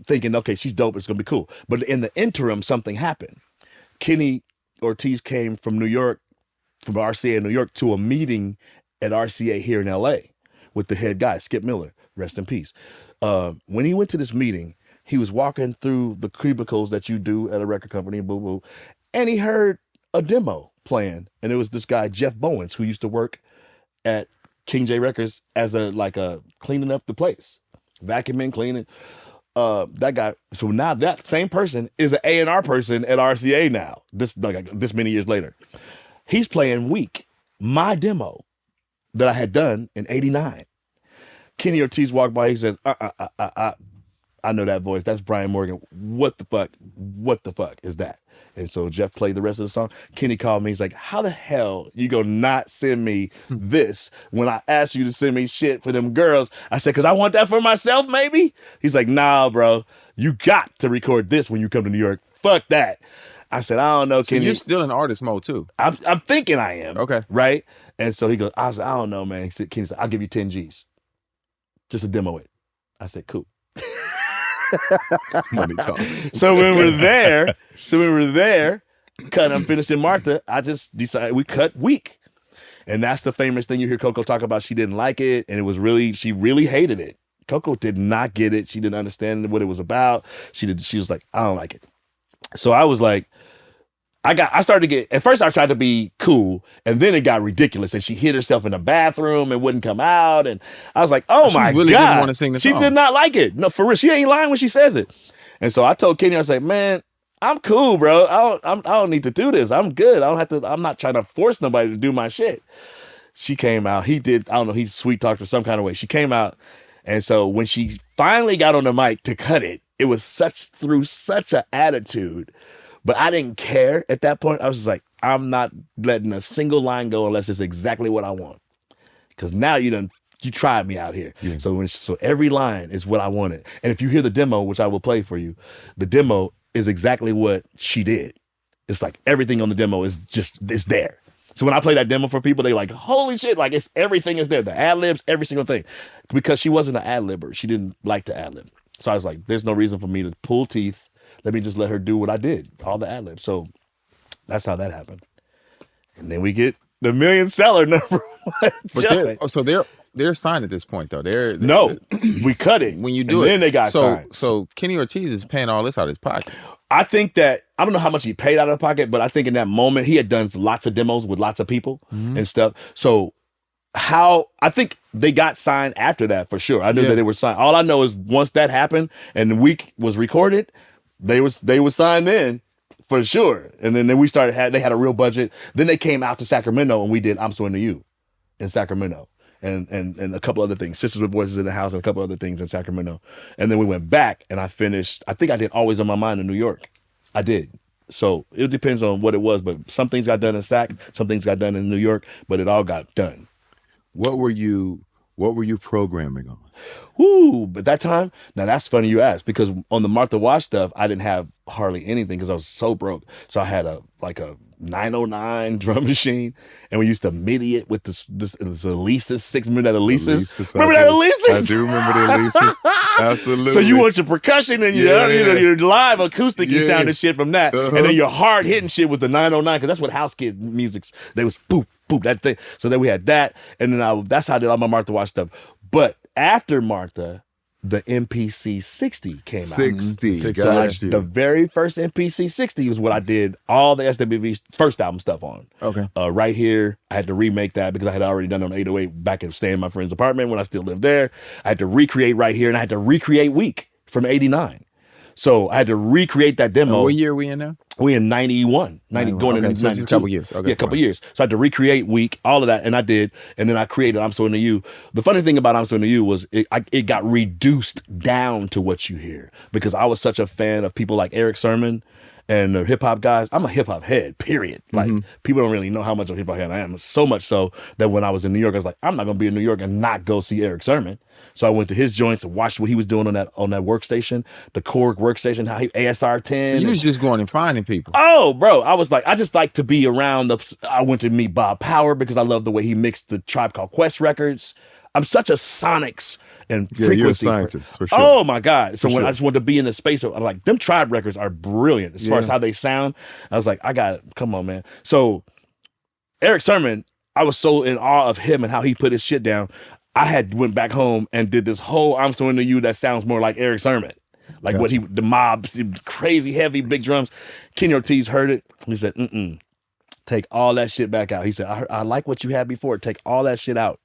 thinking, okay, she's dope, it's gonna be cool. But in the interim, something happened. Kenny Ortiz came from New York, from RCA in New York, to a meeting at RCA here in LA with the head guy, Skip Miller, rest in peace. When he went to this meeting, he was walking through the cubicles that you do at a record company, and he heard a demo playing. And it was this guy, Jeff Bowens, who used to work at King J Records as a cleaning up the place, vacuuming, cleaning. That guy. So now that same person is an A&R person at RCA now. This many years later, he's playing Weak, my demo that I had done in '89. Kenny Ortiz walked by. He says, I know that voice. That's Brian Morgan. What the fuck is that? And so Jeff played the rest of the song. Kenny called me. He's like, how the hell you gonna not send me this when I asked you to send me shit for them girls? I said, because I want that for myself, maybe? He's like, nah, bro. You got to record this when you come to New York. Fuck that. I said, I don't know, So Kenny. you're still in artist mode too. I'm thinking I am. Okay. Right? And so he goes, I said, I don't know, man. Kenny said, I'll give you 10 G's just to demo it. I said, cool. Money talks. So when we're there, I'm finishing Martha, I just decided we cut Week. And that's the famous thing you hear Coco talk about. She didn't like it, and she really hated it. Coco did not get it. She didn't understand what it was about. She was like, I don't like it. So I was like, I started to get, at first I tried to be cool, and then it got ridiculous. And she hid herself in the bathroom and wouldn't come out. And I was like, oh my really God. didn't want to sing the she song. did not like it. No, for real. She ain't lying when she says it. And so I told Kenny, I was like, man, I'm cool, bro. I don't need to do this. I'm good. I'm not trying to force nobody to do my shit. She came out. He did, I don't know, he sweet talked her some kind of way. She came out. And so when she finally got on the mic to cut it, it was through such an attitude. But I didn't care at that point. I was just like, I'm not letting a single line go unless it's exactly what I want. Because now you tried me out here. Yeah. So every line is what I wanted. And if you hear the demo, which I will play for you, the demo is exactly what she did. It's like everything on the demo is it's there. So when I play that demo for people, they like, holy shit, like everything is there. The ad-libs, every single thing. Because she wasn't an ad-libber. She didn't like to ad-lib. So I was like, there's no reason for me to pull teeth. Let me just let her do what I did, all the ad-libs. So that's how that happened. And then we get the million seller number one. So they're signed at this point though. No, we cut it when you do it. Then they got signed. So Kenny Ortiz is paying all this out of his pocket. I think that, I don't know how much he paid out of pocket, but I think in that moment he had done lots of demos with lots of people and stuff. So I think they got signed after that for sure. I knew that they were signed. All I know is once that happened and the week was recorded, they were signed in for sure. And then we they had a real budget. Then they came out to Sacramento and we did I'm So Into You in Sacramento. And a couple other things, Sisters with Voices in the House and a couple other things in Sacramento. And then we went back and I think I did Always on My Mind in New York. I did. So it depends on what it was, but some things got done in Sac, some things got done in New York, but it all got done. What were you programming on? Woo, but that time, now that's funny you asked, because on the Martha Wash stuff, I didn't have hardly anything because I was so broke. So I had a 909 drum machine, and we used to MIDI it with this Elises, 6-minute Elises. Remember that Elises? I do remember the Elises. Absolutely. So you want your percussion and your live acoustic sound shit from that, and then your hard hitting shit was the 909, because that's what house kid music, they was boop, boop, that thing. So then we had that, and then that's how I did all my Martha Wash stuff. But after Martha, the MPC 60 came out. 60. So the very first MPC 60 was what I did all the SWV's first album stuff on. Okay. Right Here, I had to remake that because I had already done it on 808 back and staying in my friend's apartment when I still lived there. I had to recreate Right Here, and I had to recreate Week from 89. So I had to recreate that demo. And what year are we in now? We in 91, going into 92. A couple years. Okay, yeah, a couple years. So I had to recreate Week, all of that, and I did. And then I created I'm So Into You. The funny thing about I'm So Into You was it got reduced down to what you hear, because I was such a fan of people like Eric Sermon and the hip hop guys. I'm a hip hop head, period. Like, people don't really know how much of a hip hop head I am. So much so that when I was in New York, I was like, I'm not gonna be in New York and not go see Eric Sermon. So I went to his joints and watched what he was doing on that workstation, the Korg workstation, how he ASR 10. So you was just going and finding people. Oh, bro, I was like, I just like to be around I went to meet Bob Power because I love the way he mixed the Tribe Called Quest records. I'm such a sonics and frequency. You're a scientist, for sure. Oh my God. So when I just wanted to be in the space of, I'm like, them Tribe records are brilliant as far as how they sound. I was like, come on, man. So Eric Sermon, I was so in awe of him and how he put his shit down. I went back home and did this whole I'm So Into You that sounds more like Eric Sermon. Like what the mob, crazy heavy big drums. Kenny Ortiz heard it. He said, take all that shit back out. He said, I like what you had before. Take all that shit out.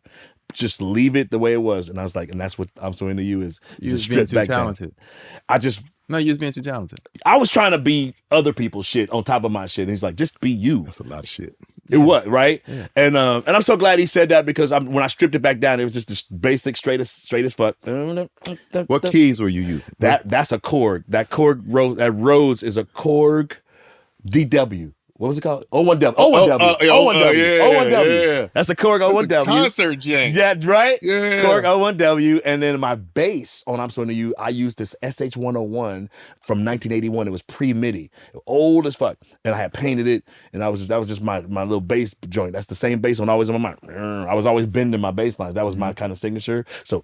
Just leave it the way it was. And I was like, and that's what I'm So Into You is. You just being too talented. No, you just being too talented. I was trying to be other people's shit on top of my shit. And he's like, just be you. That's a lot of shit. It was, right? Yeah. And I'm so glad he said that because when I stripped it back down, it was just this basic, straight as fuck. What keys were you using? That's a Korg. That Rhodes is a Korg DW. What was it called? 01W. 01W. 01W. Yeah. That's a Korg 01W. Concert jank. Yeah, right? Yeah. Korg 01W. And then my bass on I'm So Into You, I used this SH-101 from 1981. It was pre-MIDI. Old as fuck. And I had painted it. And that was just my little bass joint. That's the same bass on always on my mind. I was always bending my bass lines. That was my kind of signature. So,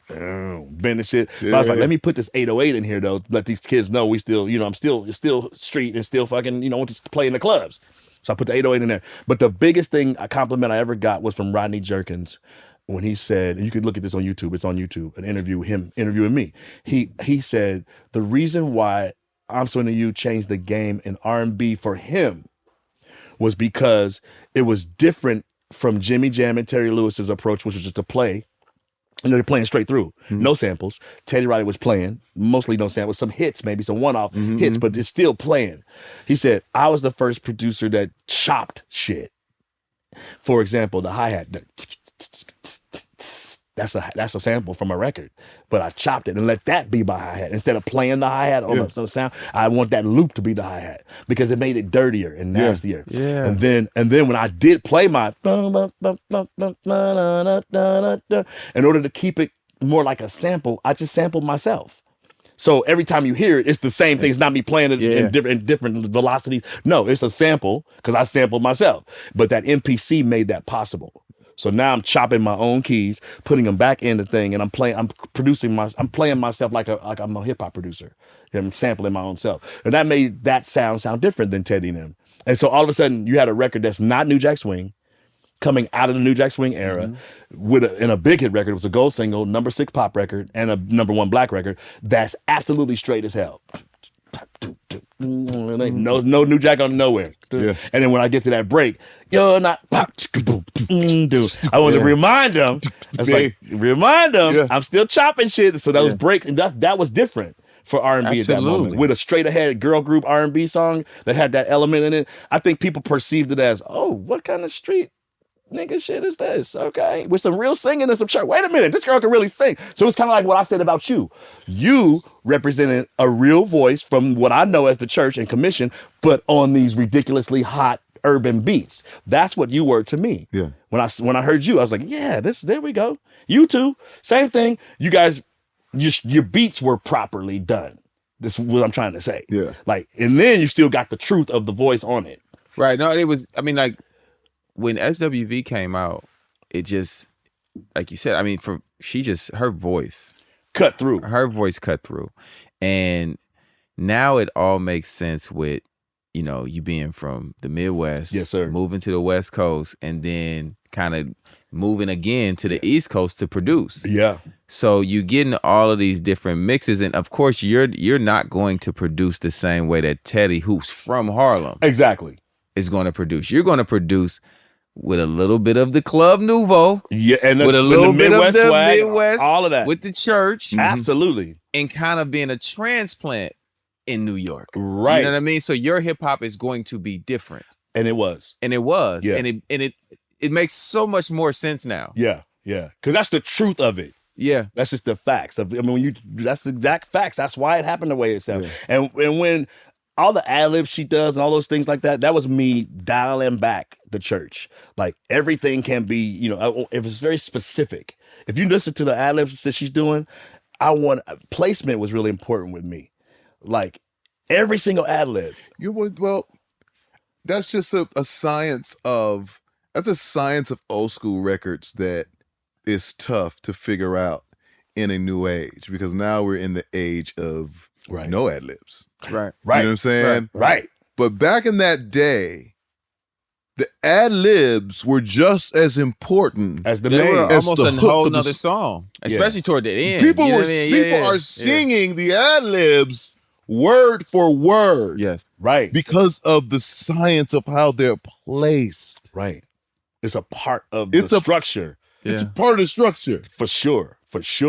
bend the shit. But I was like, let me put this 808 in here though. Let these kids know we still, I'm still street and still fucking, want to play in the clubs. So I put the 808 in there. But the biggest a compliment I ever got was from Rodney Jerkins when he said, and you could look at this on YouTube, it's on YouTube, an interview with him interviewing me. He said, the reason why I'm So Into You changed the game in R&B for him was because it was different from Jimmy Jam and Terry Lewis's approach, which was just to play. And they're playing straight through. No samples. Teddy Riley was playing, mostly no samples, some hits, maybe some one-off hits, but it's still playing. He said, I was the first producer that chopped shit. For example, the hi-hat, that's a sample from a record, but I chopped it and let that be my hi-hat. Instead of playing the hi-hat on the sound, I want that loop to be the hi-hat because it made it dirtier and nastier. Yeah. And then when I did play my in order to keep it more like a sample, I just sampled myself. So every time you hear it, it's the same thing. It's not me playing it in different velocities. No, it's a sample because I sampled myself. But that MPC made that possible. So now I'm chopping my own keys, putting them back in the thing, and I'm playing myself like I'm a hip hop producer. I'm sampling my own self. And that made that sound different than Teddy and them. And so all of a sudden you had a record that's not New Jack Swing, coming out of the New Jack Swing era, in a big hit record. It was a gold single, number 6 pop record, and a number 1 black record that's absolutely straight as hell. No New Jack on nowhere. Yeah. And then when I get to that break, you're not pop. I want to remind them. I'm still chopping shit. So those breaks, and that was different for R&B at that moment. With a straight ahead girl group R&B song that had that element in it, I think people perceived it as, oh, what kind of street nigga shit is this? Okay. With some real singing and some church. Wait a minute, this girl can really sing. So it's kind of like what I said about you. You represented a real voice from what I know as the church and commission, but on these ridiculously hot urban beats. That's what you were to me. Yeah. When I heard you, I was like, yeah, there we go. You too. Same thing. You guys, your beats were properly done. This is what I'm trying to say. Yeah. And then you still got the truth of the voice on it. Right. No, it was, when SWV came out, it just, like you said, her voice cut through. Her voice cut through. And now it all makes sense with, you being from the Midwest, yes, sir, moving to the West Coast, and then kind of moving again to the East Coast to produce. Yeah. So you getting all of these different mixes, and of course you're not going to produce the same way that Teddy, who's from Harlem, exactly, is going to produce. You're going to produce with a little bit of the Club Nouveau, and with a little bit of the Midwest, all of that, with the church, absolutely, and kind of being a transplant in New York, right? You know what I mean? So your hip hop is going to be different, and it was, yeah. and it makes so much more sense now, yeah, because that's the truth of it. Yeah, that's just the facts. That's the exact facts. That's why it happened the way it sounded, and when all the ad-libs she does and all those things like that, that was me dialing back the church. Like everything can be, it was very specific. If you listen to the ad-libs that she's doing, placement was really important with me. Like every single ad-lib. Well, that's just a science of old school records that is tough to figure out in a new age, because now we're in the age of no ad-libs. Right. You know what I'm saying? Right. But back in that day, the ad-libs were just as important as the they main. were as almost the a hook whole of the nother song, especially toward the end. People are singing the ad-libs word for word. Yes. Right. Because of the science of how they're placed. Right. It's a part of the structure. It's a part of the structure. For sure.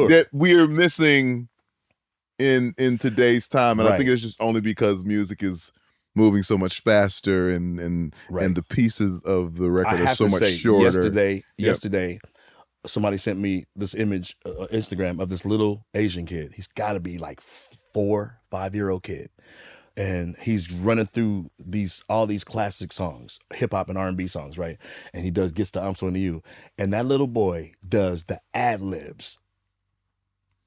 That we're missing in today's time. And I think it's just only because music is moving so much faster, and the pieces of the record are so much shorter. Yesterday, somebody sent me this image, Instagram, of this little Asian kid. He's got to be like 4-5-year-old kid. And he's running through all these classic songs, hip hop and R&B songs, right? And he gets the I'm So Into You. And that little boy does the ad libs.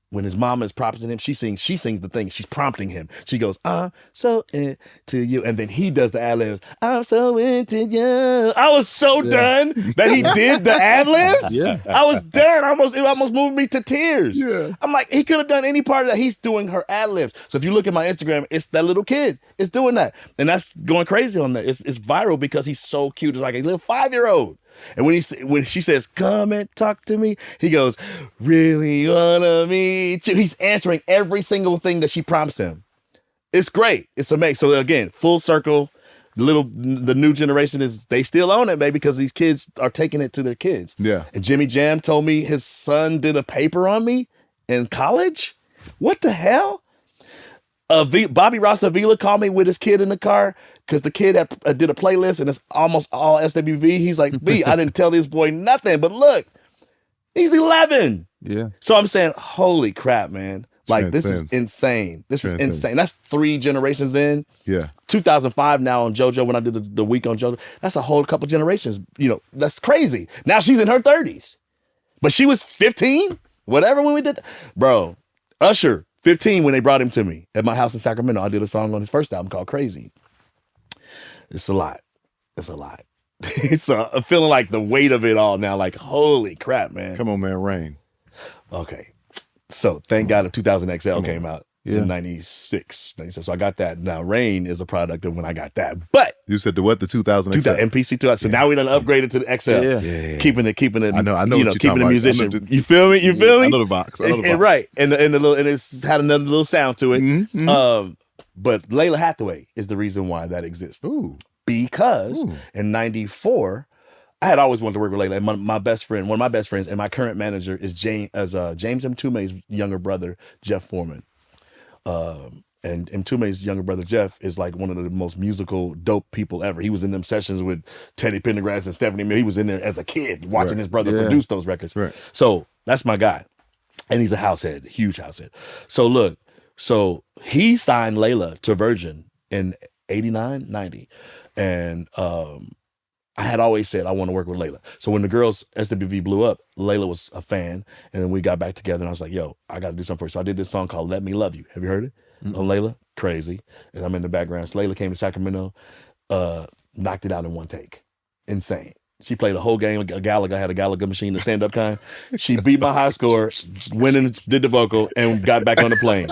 When his mama is prompting him, she sings the thing. She's prompting him. She goes, I'm so into you. And then he does the ad libs. I'm so into you. I was so done that he did the ad libs. Yeah. I was done. It almost moved me to tears. Yeah. I'm like, he could have done any part of that. He's doing her ad libs. So if you look at my Instagram, it's that little kid. It's doing that. And that's going crazy on that. It's viral because he's so cute. It's like a little 5-year-old. And when she says, come and talk to me, he goes, really wanna meet you. He's answering every single thing that she prompts him. It's great. It's amazing. So again, full circle, the new generation they still own it, baby, because these kids are taking it to their kids. Yeah. And Jimmy Jam told me his son did a paper on me in college. What the hell? Bobby Ross Avila called me with his kid in the car because the kid did a playlist and it's almost all SWV. He's like, B, I didn't tell this boy nothing, but look, he's 11. Yeah. So I'm saying, holy crap, man. Like, this is insane. This is insane. That's 3 generations in. Yeah. 2005 now on JoJo, when I did the week on JoJo, that's a whole couple generations. You know, that's crazy. Now she's in her 30s. But she was 15, whatever, when we did that. Bro, Usher, 15 when they brought him to me at my house in Sacramento. I did a song on his first album called Crazy. It's a lot. It's a lot. I'm feeling like the weight of it all now. Like, holy crap, man. Come on, man, Rain. Okay. So thank God a 2000 XL came out in 96. So I got that. Now Rain is a product of when I got that. But you said the 2000 XL? MPC 2000. So now we done upgraded to the XL. Yeah. Keeping it. I know. Keeping the musician. You feel me? I know the box. Right. And the little, and it's had another little sound to it. Mm-hmm. But Layla Hathaway is the reason why that exists. Ooh. Because in 94, I had always wanted to work with Layla. And my best friend, one of my best friends, and my current manager is James Mtume's younger brother, Jeff Foreman. And Mtume's younger brother, Jeff, is like one of the most musical, dope people ever. He was in them sessions with Teddy Pendergrass and Stephanie Mills. He was in there as a kid watching his brother produce those records. Right. So that's my guy. And he's a househead, huge househead. So look, he signed Layla to Virgin in 89, 90. And I had always said I want to work with Layla. So when the girls SWV blew up, Layla was a fan, and then we got back together, and I was like, yo, I got to do something for you. So I did this song called Let Me Love You. Have you heard it? On Layla? Crazy. And I'm in the background. So Layla came to Sacramento, knocked it out in one take. Insane. She played a whole game. Gallagher had a Gallagher machine, the stand-up kind. She beat my high score, went and did the vocal, and got back on the plane.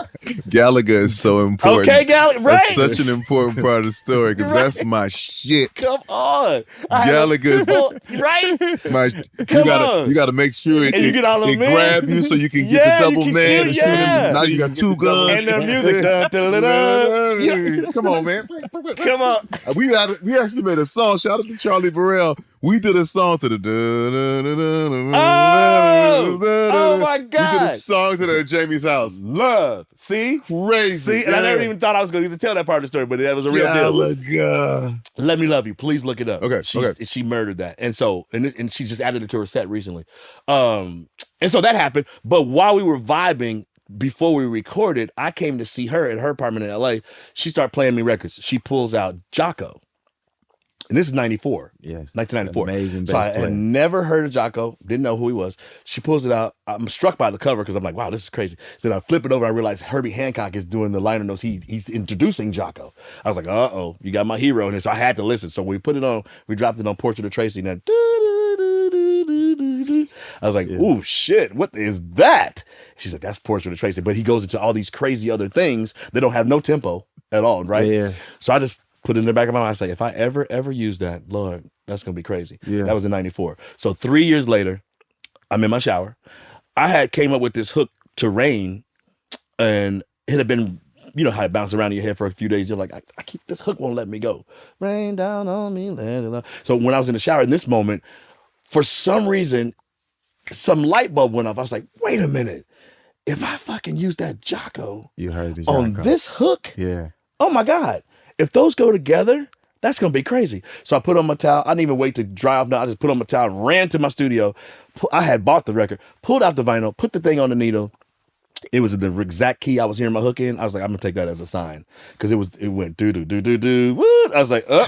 Gallagher is so important. Okay, Gallagher, right? That's such an important part of the story because that's my shit. Come on. Gallagher is right? You gotta make sure it grab you so you can get the double man. Now you got 2 guns. And the music. Come on, man. Come on. We actually made a song. Shout out to Charlie Burrell. We did a song to the oh my God. We did a song to the Jamie's house. Love. See? Crazy. See? And I never even thought I was going to tell that part of the story, but that was a real deal. God. Let Me Love You. Please look it up. Okay. She murdered that. And so, and she just added it to her set recently. And so that happened. But while we were vibing, before we recorded, I came to see her at her apartment in LA. She started playing me records. She pulls out Jocko. And this is 94. Yes. 1994. Amazing. So I had never heard of Jocko, didn't know who he was. She pulls it out. I'm struck by the cover because I'm like, wow, this is crazy. So then I flip it over. I realize Herbie Hancock is doing the liner notes. He's introducing Jocko. I was like, uh-oh, you got my hero in here. So I had to listen. So we put it on, we dropped it on Portrait of Tracy. And then, I was like, ooh, shit, what is that? She's like, that's Portrait of Tracy. But he goes into all these crazy other things that don't have no tempo at all, right? Yeah. So I just put it in the back of my mind. I say, if I ever use that, Lord, that's going to be crazy. Yeah. That was in 94. So 3 years later, I'm in my shower. I had came up with this hook to Rain, and it had been, you know how it bounced around in your head for a few days. You're like, I keep, this hook won't let me go. Rain down on me. So when I was in the shower in this moment, for some reason, some light bulb went off. I was like, wait a minute. If I fucking use that Jocko you heard the Jocko on this hook, yeah. Oh my God. If those go together, that's gonna be crazy. So I put on my towel. I didn't even wait to dry off. No, I just put on my towel, ran to my studio. I had bought the record, pulled out the vinyl, put the thing on the needle. It was the exact key I was hearing my hook in. I was like, I'm gonna take that as a sign because it went do do do do do. Woo! I was like, up.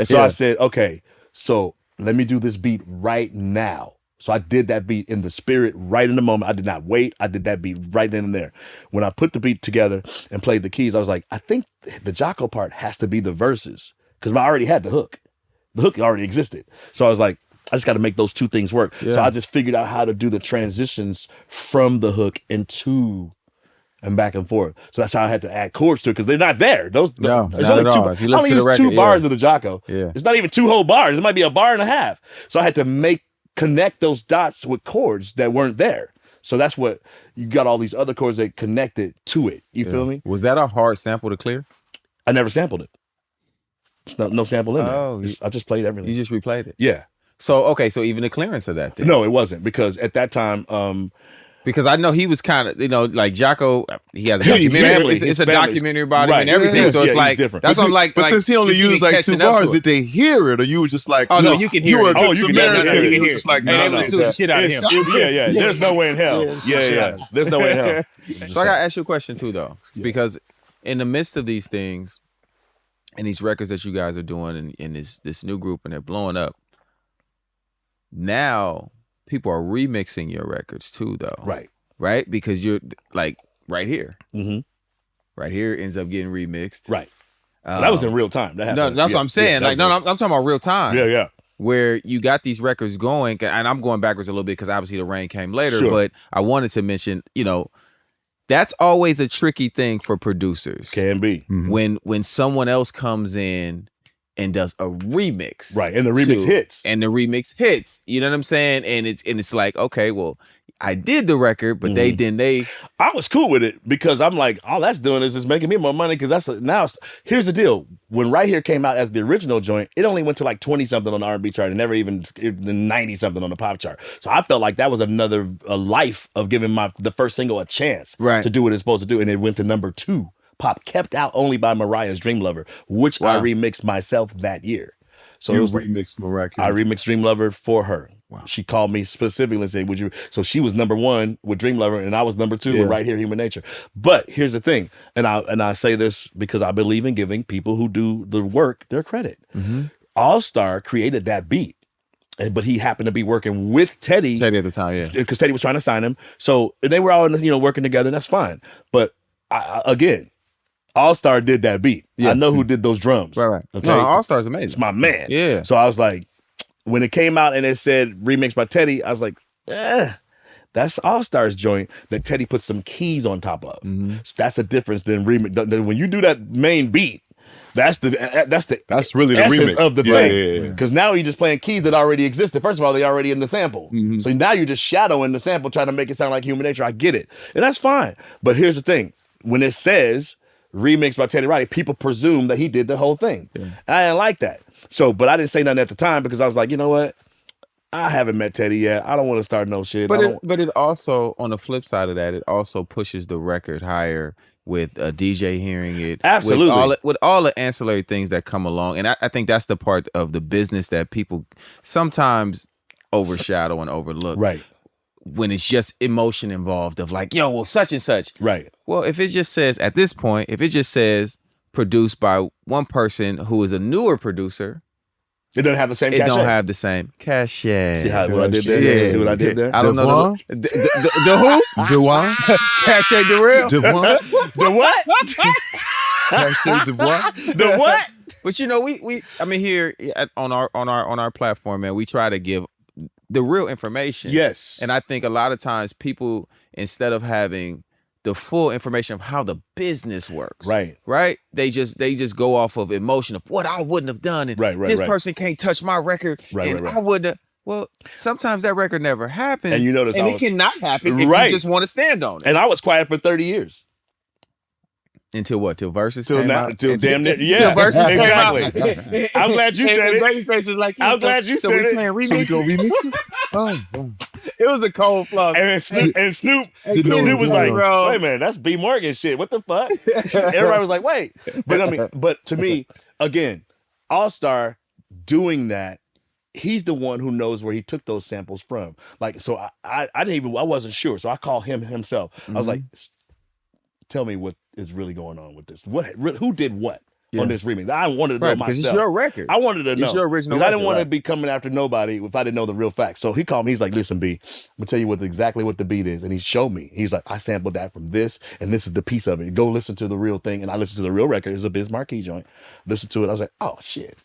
So I said, okay, so let me do this beat right now. So I did that beat in the spirit, right in the moment. I did not wait. I did that beat right then and there. When I put the beat together and played the keys, I was like, I think the Jocko part has to be the verses because I already had the hook. The hook already existed. So I was like, I just got to make those two things work. Yeah. So I just figured out how to do the transitions from the hook into and back and forth. So that's how I had to add chords to it because they're not there. There's only two bars of the Jocko. Yeah. It's not even 2 whole bars. It might be a bar and a half. So I had to connect those dots with chords that weren't there. So that's what you got, all these other chords that connected to it. You feel me? Was that a hard sample to clear? I never sampled it. There's no sample in there. I just played everything. You just replayed it? Yeah. So, okay, so even the clearance of that then? No, it wasn't because at that time, because I know he was kind of, like Jocko, he has a documentary. It's a documentary about him and everything. Yeah, so it's like, different. That's what I'm like. But since he only used like 2 bars, did they hear it? Or you were just like, oh, no, you can hear it. Oh, you can hear it. Just like, and they would sue the shit out of him. Yeah. There's no way in hell. Yeah. There's no way in hell. So I got to ask you a question too, though. Because in the midst of these things and these records that you guys are doing in this new group and they're blowing up, now people are remixing your records too, though. Right? Because you're like right here. Mm-hmm. Right here ends up getting remixed. Right. That was in real time. That happened. No, that's what I'm saying. I'm talking about real time. Yeah. Where you got these records going, and I'm going backwards a little bit because obviously the rain came later, but I wanted to mention, that's always a tricky thing for producers. Can be. Mm-hmm. When someone else comes in and does a remix. Right. And the remix hits. And the remix hits. You know what I'm saying? And it's like, okay, well, I did the record, but I was cool with it because I'm like, all that's doing is just making me more money because here's the deal. When Right Here came out as the original joint, it only went to like 20 something on the R&B chart and never even 90 something on the pop chart. So I felt like that was a life of giving the first single a chance to do what it's supposed to do. And it went to number 2. Pop, kept out only by Mariah's Dream Lover, which I remixed myself that year. So you remixed Mariah. I remixed Dream Lover for her. Wow. She called me specifically and said, would you? So she was number 1 with Dream Lover and I was number 2 with Right Here, Human Nature. But here's the thing, and I say this because I believe in giving people who do the work their credit. Mm-hmm. All Star created that beat. But he happened to be working with Teddy. Teddy at the time, yeah. Because Teddy was trying to sign him. So they were all working together, that's fine. But again, All Star did that beat. Yes. I know who did those drums. Right. Okay? No, All Star's amazing. It's my man. Yeah. So I was like, when it came out and it said remixed by Teddy, I was like, that's All Star's joint that Teddy put some keys on top of. Mm-hmm. So that's a difference than remix. When you do that main beat, that's really the remix of the thing. Because now you're just playing keys that already existed. First of all, they're already in the sample. Mm-hmm. So now you're just shadowing the sample, trying to make it sound like Human Nature. I get it. And that's fine. But here's the thing. When it says remixed by Teddy Riley, people presume that he did the whole thing. Yeah. I didn't like that. So, but I didn't say nothing at the time because I was like, you know what? I haven't met Teddy yet. I don't want to start no shit. But it also, on the flip side of that, it also pushes the record higher with a DJ hearing it. Absolutely. With all the ancillary things that come along. And I think that's the part of the business that people sometimes overshadow and overlook. Right. When it's just emotion involved of like, yo, well, such and such. Right. Well, if it just says, at this point, if it just says produced by one person who is a newer producer, it doesn't have the same cachet. It don't have the same cachet. See what I did there? Yeah. See what I did there? I don't know. The who? Dewan? Cachet Darrell? Dewan? The what? Cachet Dewan? The what? But we here on our platform, man, we try to give the real information. Yes. And I think a lot of times people, instead of having the full information of how the business works, right? They just go off of emotion of what I wouldn't have done, and this person can't touch my record, I wouldn't have. Well, sometimes that record never happens, and it cannot happen if you just want to stand on it. And I was quiet for 30 years. Until what? Till verses Till came now, out? till damn near, Till yeah, verses came out. exactly. I'm glad you said it. Babyface was like, I'm glad you so said we it. playing So we remixes? doing remixes? Oh. It was a cold flow. And Snoop Didn't know Snoop was it like, bro. wait a minute, that's B Morgan shit. What the fuck? Everybody was like, wait. But I mean, but to me, again, All Star doing that, he's the one who knows where he took those samples from. Like, so I wasn't sure. So I called him himself. I was like, tell me what is really going on with this. Who did what on this remix? I wanted to know myself. Because it's your record. I wanted to know. It's your original Because I didn't record, want to right. be coming after nobody if I didn't know the real facts. So he called me. He's like, listen, B, I'm going to tell you exactly what the beat is. And he showed me. He's like, I sampled that from this, and this is the piece of it. Go listen to the real thing. And I listened to the real record. It's a Biz Marquee joint. Listen to it. I was like, oh, shit.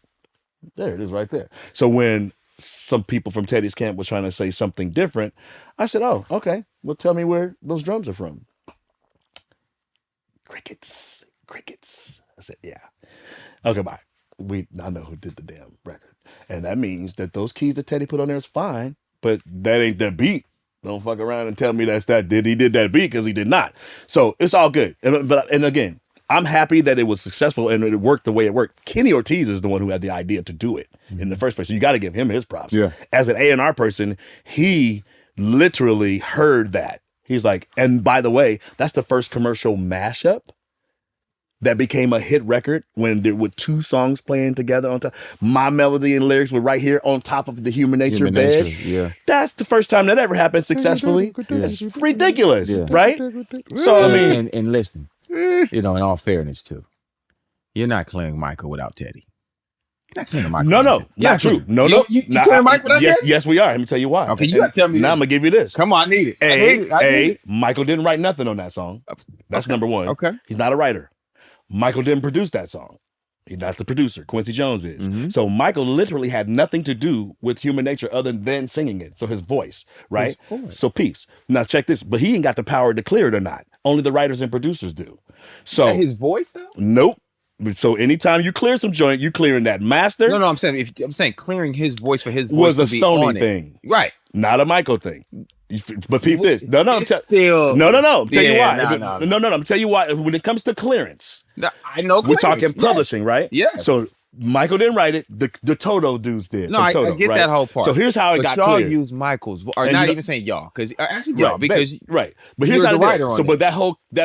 There it is right there. So when some people from Teddy's camp was trying to say something different, I said, oh, okay. Well, tell me where those drums are from. Crickets. I said, yeah. Okay, bye. I know who did the damn record. And that means that those keys that Teddy put on there is fine, but that ain't the beat. Don't fuck around and tell me he did that beat, because he did not. So it's all good. And again, I'm happy that it was successful and it worked the way it worked. Kenny Ortiz is the one who had the idea to do it in the first place. So you got to give him his props. Yeah. As an A&R person, he literally heard that. He's like, and by the way, that's the first commercial mashup that became a hit record with two songs playing together on top. My melody and lyrics were right here on top of the Human Nature bed. Yeah. That's the first time that ever happened successfully. It's ridiculous, Yeah. right? So I mean, And listen, in all fairness too, you're not clearing Michael without Teddy. You're not clearing Michael. not true. No. You clearing Michael without yes, Teddy? yes, we are. Let me tell you why. Okay, you gotta tell me Now this. I'm gonna give you this. Come on, I need it. Michael didn't write nothing on that song. That's number one. Okay. He's not a writer. Michael didn't produce that song. He's not the producer. Quincy Jones is. Mm-hmm. So Michael literally had nothing to do with Human Nature other than singing it. So his voice, right? So peace. Now check this. But he ain't got the power to clear it or not. Only the writers and producers do. So His voice though? nope. So anytime you clear some joint, you clearing that master. No, I'm saying clearing his voice for his was voice a to be Sony on it. thing, Right. not a Michael thing. But peep this. No. I'm It's still no. I'm tell you why. Yeah, No. I'm tell you why. When it comes to clearance, No, I know. we're talking clearance, yes. publishing, right? Yeah. So Michael didn't write it. The Toto dudes did. No, From I Toto, get right? that whole part. So here's how it but got y'all cleared. use Michael's, or And not no- even saying y'all, because actually y'all, because right. But here's you're how the it writer did. on So, it. but that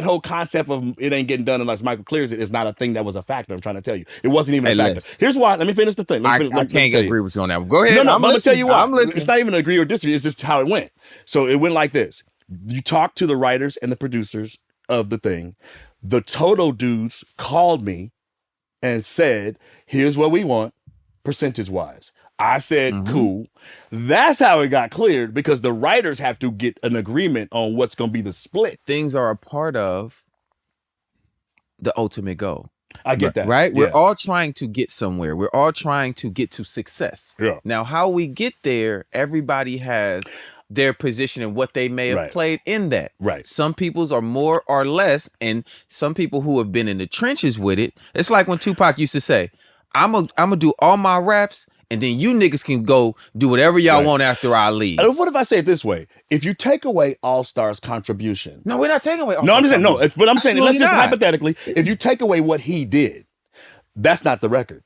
whole concept of it ain't getting done unless Michael clears it is not a thing that was a factor. I'm trying to tell you, it wasn't even a Hey, factor. listen. Here's why. Let me finish the thing. I Let me can't tell you. agree with you on that one. Go ahead. No, I'm gonna tell you why. I'm listening. It's not even agree or disagree. It's just how it went. So it went like this. You talk to the writers and the producers of the thing. The Toto dudes called me and said, here's what we want, percentage-wise. I said, cool. That's how it got cleared, because the writers have to get an agreement on what's going to be the split. Things are a part of the ultimate goal. I get that. Right? Yeah. We're all trying to get somewhere. We're all trying to get to success. Yeah. Now, how we get there, everybody has their position and what they may have Right. played in that. Right. Some people's are more or less, and some people who have been in the trenches with it. It's like when Tupac used to say, I'm gonna do all my raps, and then you niggas can go do whatever y'all Right. want after I leave. And what if I say it this way? If you take away All-Star's contribution. No, we're not taking away. No, I'm just saying, no. But I'm saying, let's Absolutely just not. hypothetically, if you take away what he did, that's not the record.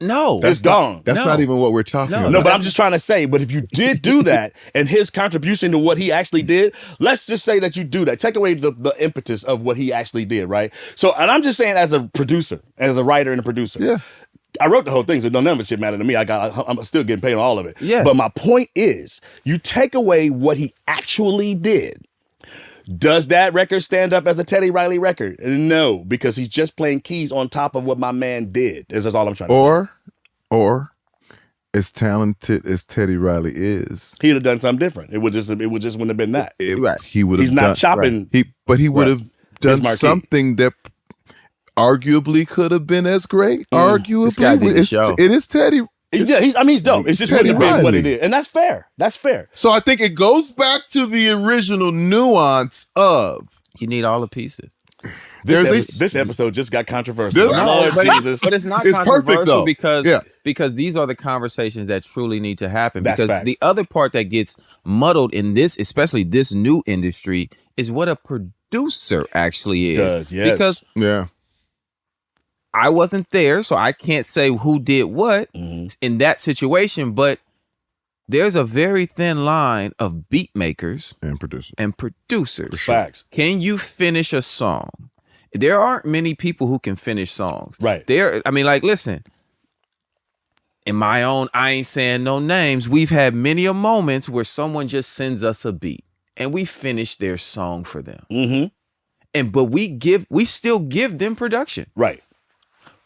No, It's gone. That's No. not even what we're talking about. No, but I'm just trying to say, but if you did do that and his contribution to what he actually did, let's just say that you do that. Take away the impetus of what he actually did, right? So, and I'm just saying as a producer, as a writer and a producer. Yeah. I wrote the whole thing, so none of it shit matter to me. I'm still getting paid on all of it. Yes. But my point is, you take away what he actually did. Does that record stand up as a Teddy Riley record? No, because he's just playing keys on top of what my man did. That's all I'm trying to say. Or as talented as Teddy Riley is, He'd have done something different. It would just wouldn't have been that. Right. he would have He's not done, chopping. He would Right. have done His marquee. something that arguably could have been as great. This guy Arguably, did the show. it is Teddy. Yeah, he's dope. It's just Teddy wouldn't have been what it Riley. is, and that's fair. That's fair. So I think it goes back to the original nuance of You need all the pieces. This episode just got controversial. There's- Lord but, Jesus. but it's not It's perfect, controversial though. because these are the conversations that truly need to happen. That's Because facts. the other part that gets muddled in this, especially this new industry, is what a producer actually is. Does, yes. Because I wasn't there, so I can't say who did what in that situation, but there's a very thin line of beat makers and producers. Facts. Can you finish a song? There aren't many people who can finish songs. Right. Listen, in my own, I ain't saying no names, we've had many a moments where someone just sends us a beat and we finish their song for them. But we still give them production. Right.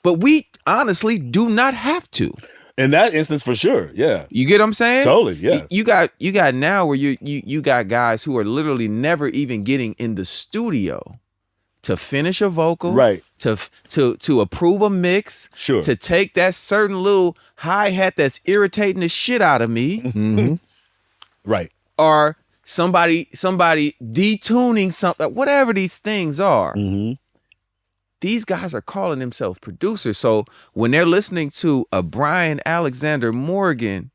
But we honestly do not have to. In that instance, for sure, yeah. You get what I'm saying? Totally, yeah. You got now where you got guys who are literally never even getting in the studio to finish a vocal, right? To approve a mix, sure. To take that certain little hi-hat that's irritating the shit out of me, right? Or somebody detuning something, whatever these things are. These guys are calling themselves producers. So when they're listening to a Brian Alexander Morgan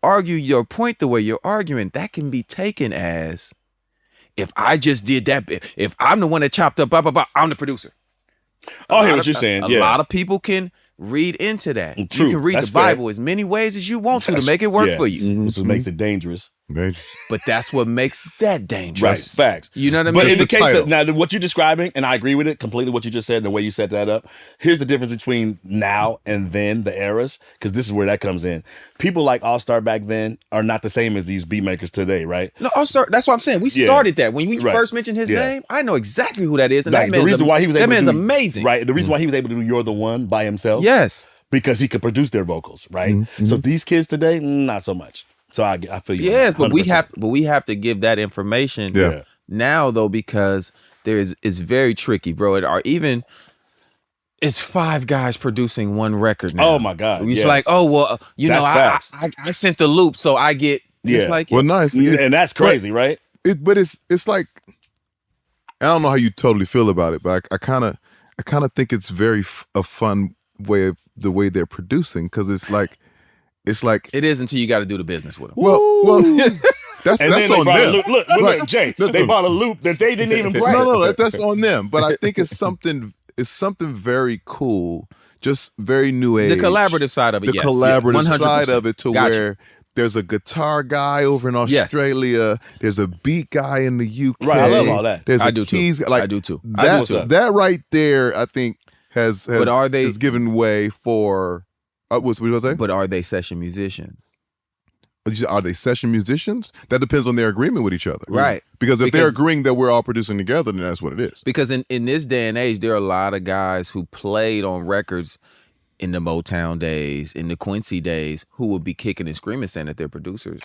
argue your point the way you're arguing, that can be taken as, if I just did that, if I'm the one that chopped up, blah, blah, blah, I'm the producer. I hear what you're saying. A lot of people can read into that. True. You can read That's the Bible as many ways as you want to make it work for you. Which makes it dangerous. But that's what makes that dangerous. Right, facts. You know what I mean? But in the case of, now what you're describing, and I agree with it completely, what you just said and the way you set that up, here's the difference between now and then, the eras, because this is where that comes in. People like All-Star back then are not the same as these beat makers today, right? No, All-Star, that's what I'm saying. We started that. When we first mentioned his name, I know exactly who that is. And like, the reason why he was able that man's amazing. Right, the reason why he was able to do You're the One by himself. Yes. Because he could produce their vocals, right? So these kids today, not so much. So I feel you. Yes, but we have to give that information now though, because it's very tricky, bro. It's 5 guys producing one record now. Oh my God. It's like, oh well, I sent the loop, so I get it's like nice. And that's crazy, right? But it's like, I don't know how you totally feel about it, but I kind of think it's very a fun way of the way they're producing, because it's like it is until you got to do the business with them. Well, that's on them. Look, Jay, they bought a loop that they didn't even play. No, that's on them. But I think it's something very cool, just very new age. The collaborative side of it, the yes. collaborative 100%. side of it, where there's a guitar guy over in Australia. Yes. There's a beat guy in the UK. Right, I love all that. There's I do too. Like, I do too. That right there, I think has given way for. What was I say? But are they session musicians? Are they session musicians? That depends on their agreement with each other. Right. Because if they're agreeing that we're all producing together, then that's what it is. Because in this day and age, there are a lot of guys who played on records in the Motown days, in the Quincy days, who would be kicking and screaming saying that they're producers.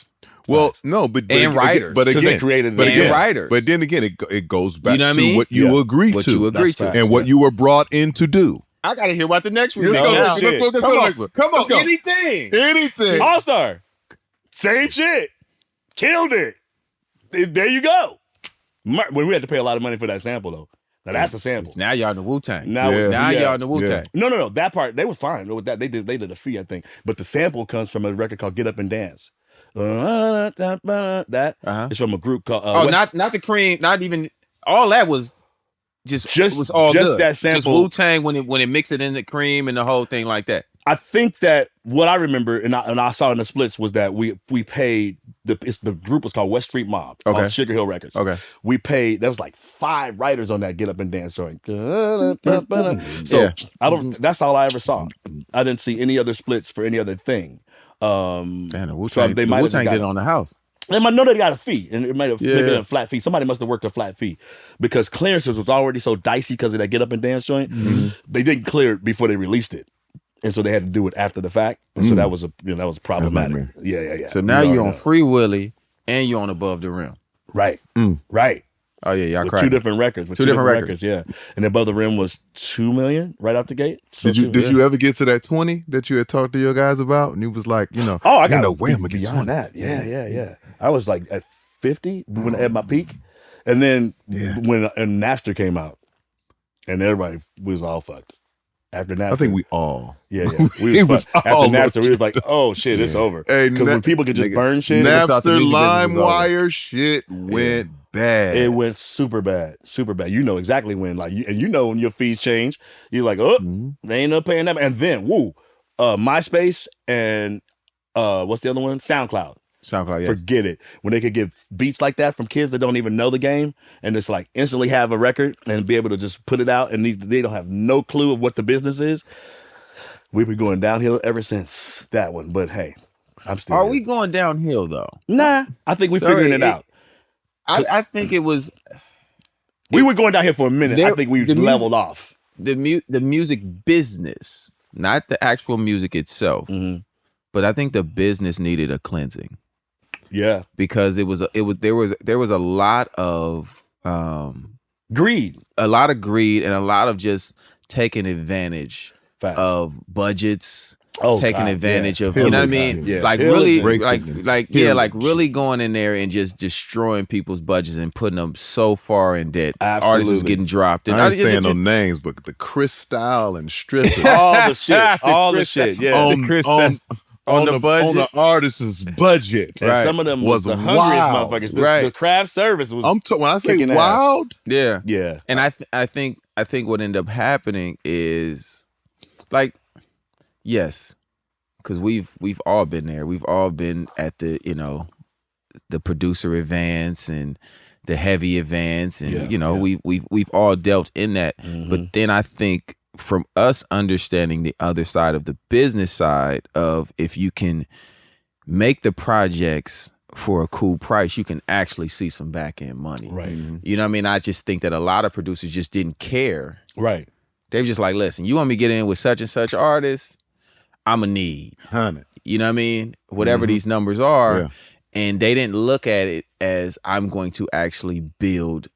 Well, no, but writers. But again, they created writers. But then again, it goes back to what you agreed what to. You agreed to. And what you were brought in to do. I gotta hear about the next one. Let's go to the next one. Come on, Let's go. Anything. All-Star. Same shit. Killed it. There you go. When we had to pay a lot of money for that sample, though. Now that's the sample. Now y'all in the Wu-Tang. Now y'all in the Wu-Tang. No. That part, they were fine with that. They did a fee, I think. But the sample comes from a record called Get Up and Dance. That is from a group called... not the Cream, not even... All that was... It was all just good. That sample. Just Wu-Tang when it mixed it in the Cream and the whole thing like that. I think that what I remember and I saw in the splits was that we paid the group was called West Street Mob on Sugar Hill Records. Okay. We paid, there was like 5 writers on that Get Up and Dance joint. So that's all I ever saw. I didn't see any other splits for any other thing. Damn, the so Wu-Tang, they might did it on the house. They might know they got a fee, and it might have maybe a flat fee. Somebody must have worked a flat fee because clearances was already so dicey because of that Get Up and Dance joint. They didn't clear it before they released it, and so they had to do it after the fact. And so that was problematic. Yeah. So now you're on Free Willy and you're on Above the Rim. Right. Oh yeah, y'all with cracking. 2 different records. With 2 different records. Yeah. And Above the Rim was $2 million right out the gate. So did you ever get to that 20 that you had talked to your guys about? And you was like, I got no way I'm gonna get 20. That. Yeah. I was like at 50 when at my peak, and then when Napster came out, and everybody was all fucked. After Napster, I think we all. Yeah. We was after Napster, we was like, oh shit, it's over. Because when people could just burn shit, Napster, LimeWire shit went bad. It went super bad, super bad. You know exactly when, like, and you know when your fees change. You're like, oh, they ain't up paying that. And then, MySpace and what's the other one? SoundCloud. SoundCloud, yes. Forget it. When they could get beats like that from kids that don't even know the game and just like instantly have a record and be able to just put it out and they don't have no clue of what the business is. We've been going downhill ever since that one. But hey, I'm still Are here. we going downhill though? Nah, I think we're figuring it out. I think it was. We were going down here for a minute. I think we leveled off. The music business, not the actual music itself, but I think the business needed a cleansing. Yeah, because there was a lot of greed, and a lot of just taking advantage of budgets. Taking advantage of, you know what I mean? Yeah. Like really, like really going in there and just destroying people's budgets and putting them so far in debt. Absolutely. Artists was getting dropped. And I ain't saying no names, but the Cristal and strippers. all the shit. Yeah, on the budget, on the artist's budget. And some of them was the hungriest motherfuckers. The craft service was. When I say wild, yeah. And I think what ended up happening is like. Yes, because we've all been there. We've all been at the the producer events and the heavy events, and we've all dealt in that. But then I think from us understanding the other side of the business side of if you can make the projects for a cool price, you can actually see some back end money. Right. You know what I mean? I just think that a lot of producers just didn't care. Right. They were just like, listen, you want me to get in with such and such artists? I'm a need. 100. You know what I mean? Whatever these numbers are. Yeah. And they didn't look at it as I'm going to actually build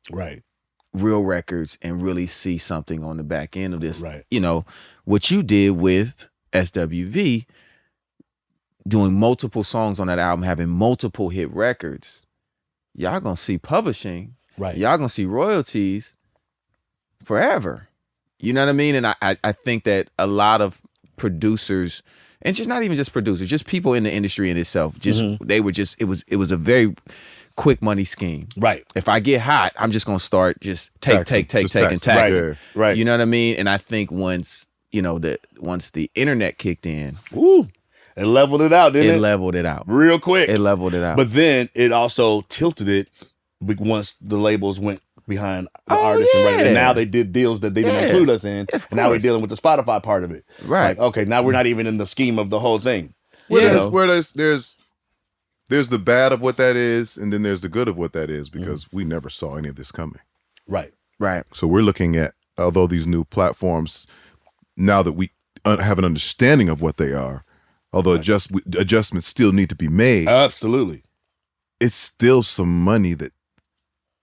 real records and really see something on the back end of this. Right. You know, what you did with SWV, doing multiple songs on that album, having multiple hit records, y'all gonna see publishing. Right. Y'all gonna see royalties forever. You know what I mean? And I think that a lot of producers, and just not even just producers, just people in the industry in itself, it was a very quick money scheme. Right. If I get hot, I'm just gonna start just take and tax. Right. You know what I mean? And I think once the internet kicked in, it leveled it out, didn't it? It leveled it out. Real quick. It leveled it out. But then it also tilted it once the labels went behind the artists and now they did deals that they didn't include us in, and now we're dealing with the Spotify part of it. Right. Like, okay, now we're not even in the scheme of the whole thing. There's the bad of what that is, and then there's the good of what that is, because we never saw any of this coming. Right. So we're looking at, although these new platforms, now that we have an understanding of what they are, although adjustments still need to be made. Absolutely. It's still some money that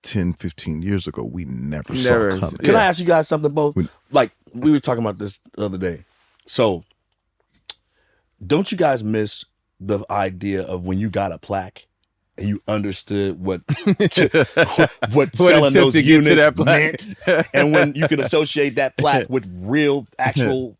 10, 15 years ago we never saw coming. Can I ask you guys something, both? Like, we were talking about this the other day. So, don't you guys miss the idea of when you got a plaque and you understood what selling those units meant, and when you could associate that plaque with real, actual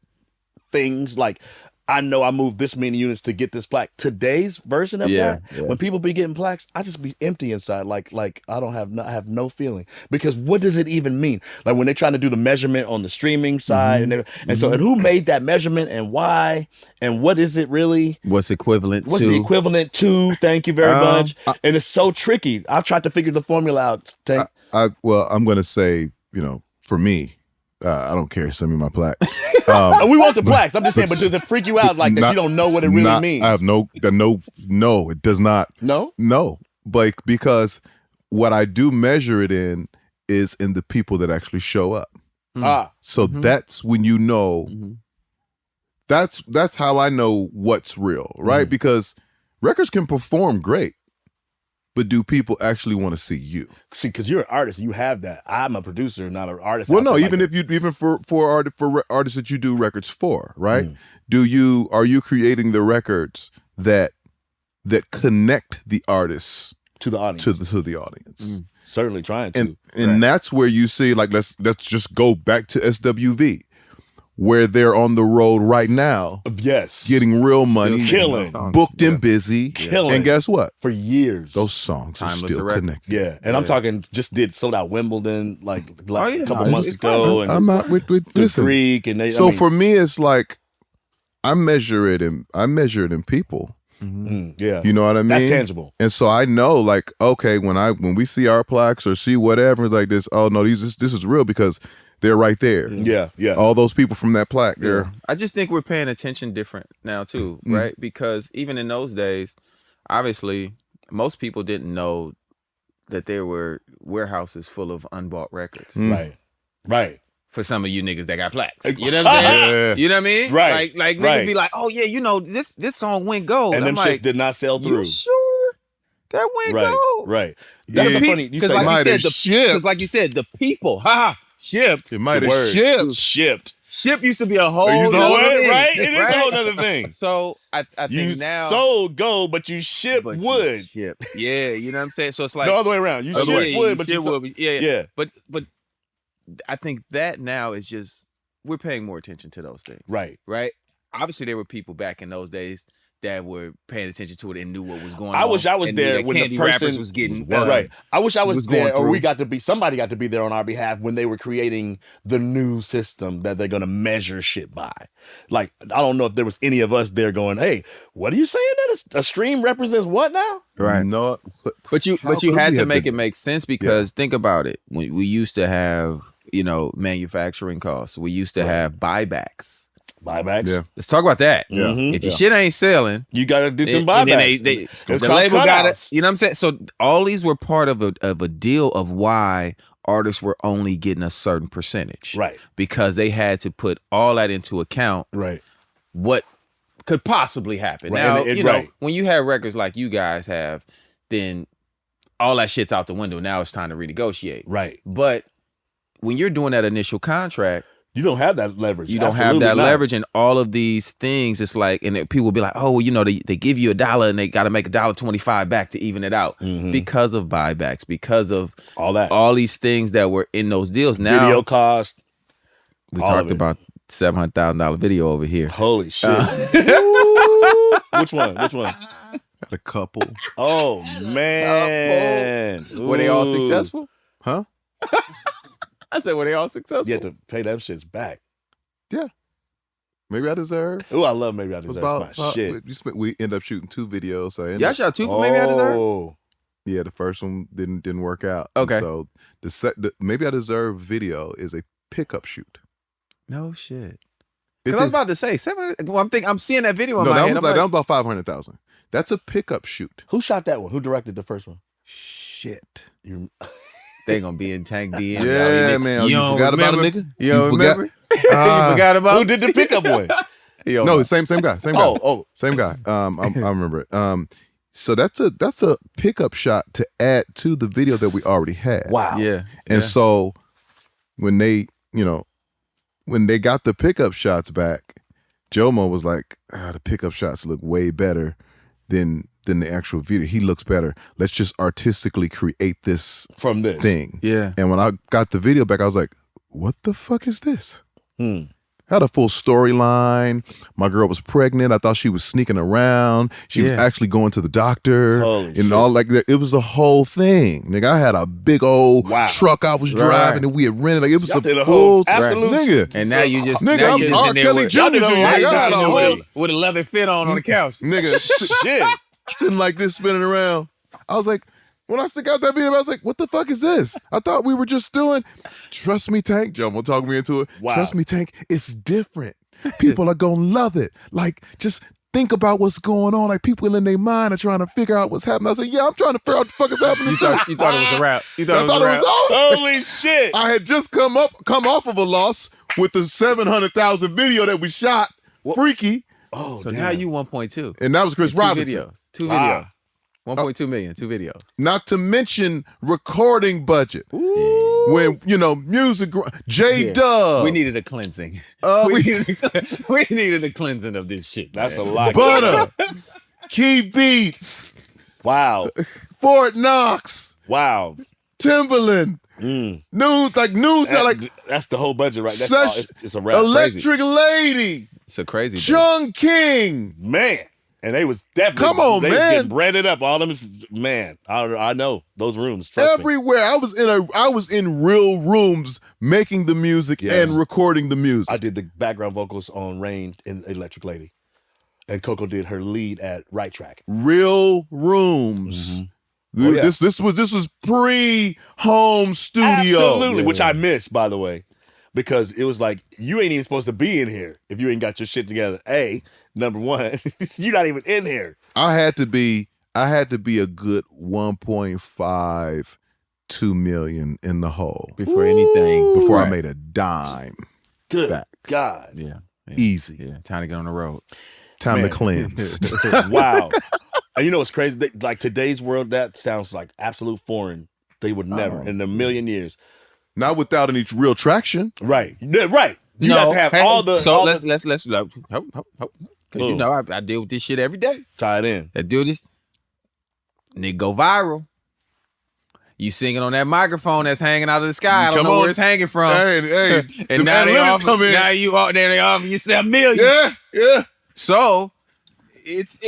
things like, I know I moved this many units to get this plaque. Today's version of that, when people be getting plaques, I just be empty inside. Like I have no feeling, because what does it even mean? Like when they're trying to do the measurement on the streaming side, and who made that measurement and why, and what is it really? What's the equivalent to? Thank you very much. And it's so tricky. I've tried to figure the formula out. I'm going to say, for me, I don't care. Send me my plaque. We want the plaques. I'm just saying, but does it freak you out that you don't know what it really means? I have no, it does not. No. But because what I do measure it in is in the people that actually show up. So that's when that's how I know what's real, right? Because records can perform great, but do people actually want to see you? See, because you're an artist, you have that. I'm a producer, not an artist. Well, no, even for artists that you do records for, right? Are you creating the records that connect the artists to the audience? To the audience. Certainly trying to. And that's where you see, like, let's just go back to SWV. where they're on the road right now, Yes. getting real money, killing. booked and busy, Killing. and guess what? For years. Those songs are Timeless still record. connected. Yeah, and I'm talking just did sold out Wimbledon like a couple No, months it's ago, and I'm not with the listen. Greek, and they. So for me, it's like I measure it in people. yeah, You know what I mean? that's tangible. And so I know, like, okay, when we see our plaques or see whatever, it's like this. Oh no, this is real because they're right there. Yeah, yeah. All those people from that plaque, they're I just think we're paying attention different now too, right? Because even in those days, obviously, most people didn't know that there were warehouses full of unbought records. Right. For some of you niggas that got plaques. You know what I'm saying? Yeah. You know what I mean? Right. Like niggas Right. be like, oh yeah, you know, this song went gold. And I'm them like, shits did not sell through. you sure that went Right, gold? right. That's Yeah. so funny. You Because say like, might you have said, shipped. because like you said, the people, shipped. it might the have word. shipped. shipped. Ship used to be a whole used to nother hold thing, Right? It is a whole other thing. So I You think now sold gold, but you shipped but you wood. ship. Yeah, you know what I'm saying? So it's like No other way around. You other shipped way. wood, You but ship you sold. wood, yeah. Yeah. But I think that now is just we're paying more attention to those things. Right. Right? Obviously there were people back in those days that were paying attention to it and knew what was going on. I wish I was and knew there that when the Candy person Rappers was getting right. I wish I was going there, or through. we got to be. Somebody got to be there on our behalf when they were creating the new system that they're going to measure shit by. Like, I don't know if there was any of us there going, "Hey, what are you saying that a stream represents what now?" Right. No, But you How could had we to have make been it make sense because think about it. We used to have, manufacturing costs. We used to have buybacks. Buybacks. Yeah. Let's talk about that. Mhm. If your shit ain't selling, You got to do them and buybacks. then they It's the called label got it. cutouts. You know what I'm saying? So all these were part of a deal of why artists were only getting a certain percentage. Right. Because they had to put all that into account. Right. What could possibly happen. Right, Now, and right. when you have records like you guys have, then all that shit's out the window. Now it's time to renegotiate. Right. But when you're doing that initial contract, You don't have that leverage. you don't have Absolutely that not. leverage and all of these things. It's like, and people will be like, oh, they give you $1 and they got to make $1.25 back to even it out because of buybacks, because of All that. all these things that were in those deals. Now Video cost. we all talked of it. about $700,000 video over here. Holy shit. Which one? got a couple, Oh man. Were they all Ooh. successful? huh? I said, were they all successful? You have to pay them shits back. Maybe I deserve. Ooh, I love Maybe I Deserve my shit. We end up shooting 2 videos. So I ended Y'all up- shot 2 for Maybe I Deserve? Oh. yeah, the first one didn't work out. Okay. And so the Maybe I Deserve video is a pickup shoot. No shit. It's Because I was about to say 700. Well, I'm seeing that video in no, my that head. was, I'm that like, was about 500,000. That's a pickup shoot. Who shot that one? Who directed the first one? Shit. You they gonna be in Tank DM. Yeah, man. You don't forgot about a remember? nigga? You don't forgot? remember? You forgot about Who did the pickup one? Yo, No, same guy. Same guy. Oh. Same guy. I remember it. So that's a pickup shot to add to the video that we already had. Wow. yeah. And so when they got the pickup shots back, Jomo was like, the pickup shots look way better than the actual video. He looks better. Let's just artistically create this From this. thing. Yeah. And when I got the video back, I was like, what the fuck is this? Hmm. Had a full storyline. My girl was pregnant. I thought she was sneaking around. She was Yeah. actually going to the doctor Holy and shit. all like that. It was a whole thing. Nigga, I had a big old Wow. truck I was Right. driving and we had rented. Like it was Y'all a did a full whole absolute nigga. And now you just Nigga, now I'm you just R. in there Kelly with, Jr. Y'all did a shit. whole I you got just a in there whole with a leather fit on the couch. nigga Shit. sitting like this spinning around. I was like, when I stick out that video, I was like, what the fuck is this? I thought we were just doing, trust me, Tank. Joe will talk me into it. Wow. Trust me, Tank. It's different. People are going to love it. Like, just think about what's going on. Like, people in their mind are trying to figure out what's happening. I said, yeah, I'm trying to figure out what the fuck is happening too. You thought it was a wrap. You I thought it was over. Holy shit. I had just come off of a loss with the 700,000 video that we shot. Freaky. Oh, So damn. now you 1.2. And that was Chris Two Robinson. videos. 2 Wow. videos. 1.2 million. 2 videos. Not to mention recording budget. When, music, J-Dub. We needed a cleansing. we We needed a cleansing of this shit. That's a man. lot. Butter, Key Beats, Wow. Fort Knox, Wow. Timberland. Noon time, like that's the whole budget, right? That's such it's a rap. Electric Lady, It's a crazy thing. Chung King, Man. And they was definitely they was getting breaded up. All them, man. I know those rooms. Trust everywhere. me. I was in real rooms making the music and recording the music. I did the background vocals on Rain in Electric Lady, and Coco did her lead at Right Track. Real rooms. Oh, yeah. This was pre-home studio. Absolutely, which I missed, by the way, because it was like you ain't even supposed to be in here if you ain't got your shit together. Number one, you're not even in here. I had to be a good 1.5, 2 million in the hole Before anything. before I made a dime. Good back. God. Yeah. Easy. Yeah. Time to get on the road. Time Man. to cleanse. Wow. And you know what's crazy? Like today's world, that sounds like absolute foreign. They would never in a million years. Not without any real traction. Right. Right. You have to have all the. So all let's the, because you know I deal with this shit every day. tie it in. I do this. Nigga go viral. You singing on that microphone that's hanging out of the sky. I don't know where it's hanging from. Hey, And the now they analytics offer, come in. now you out there, they offer you $1 million. Yeah. So there's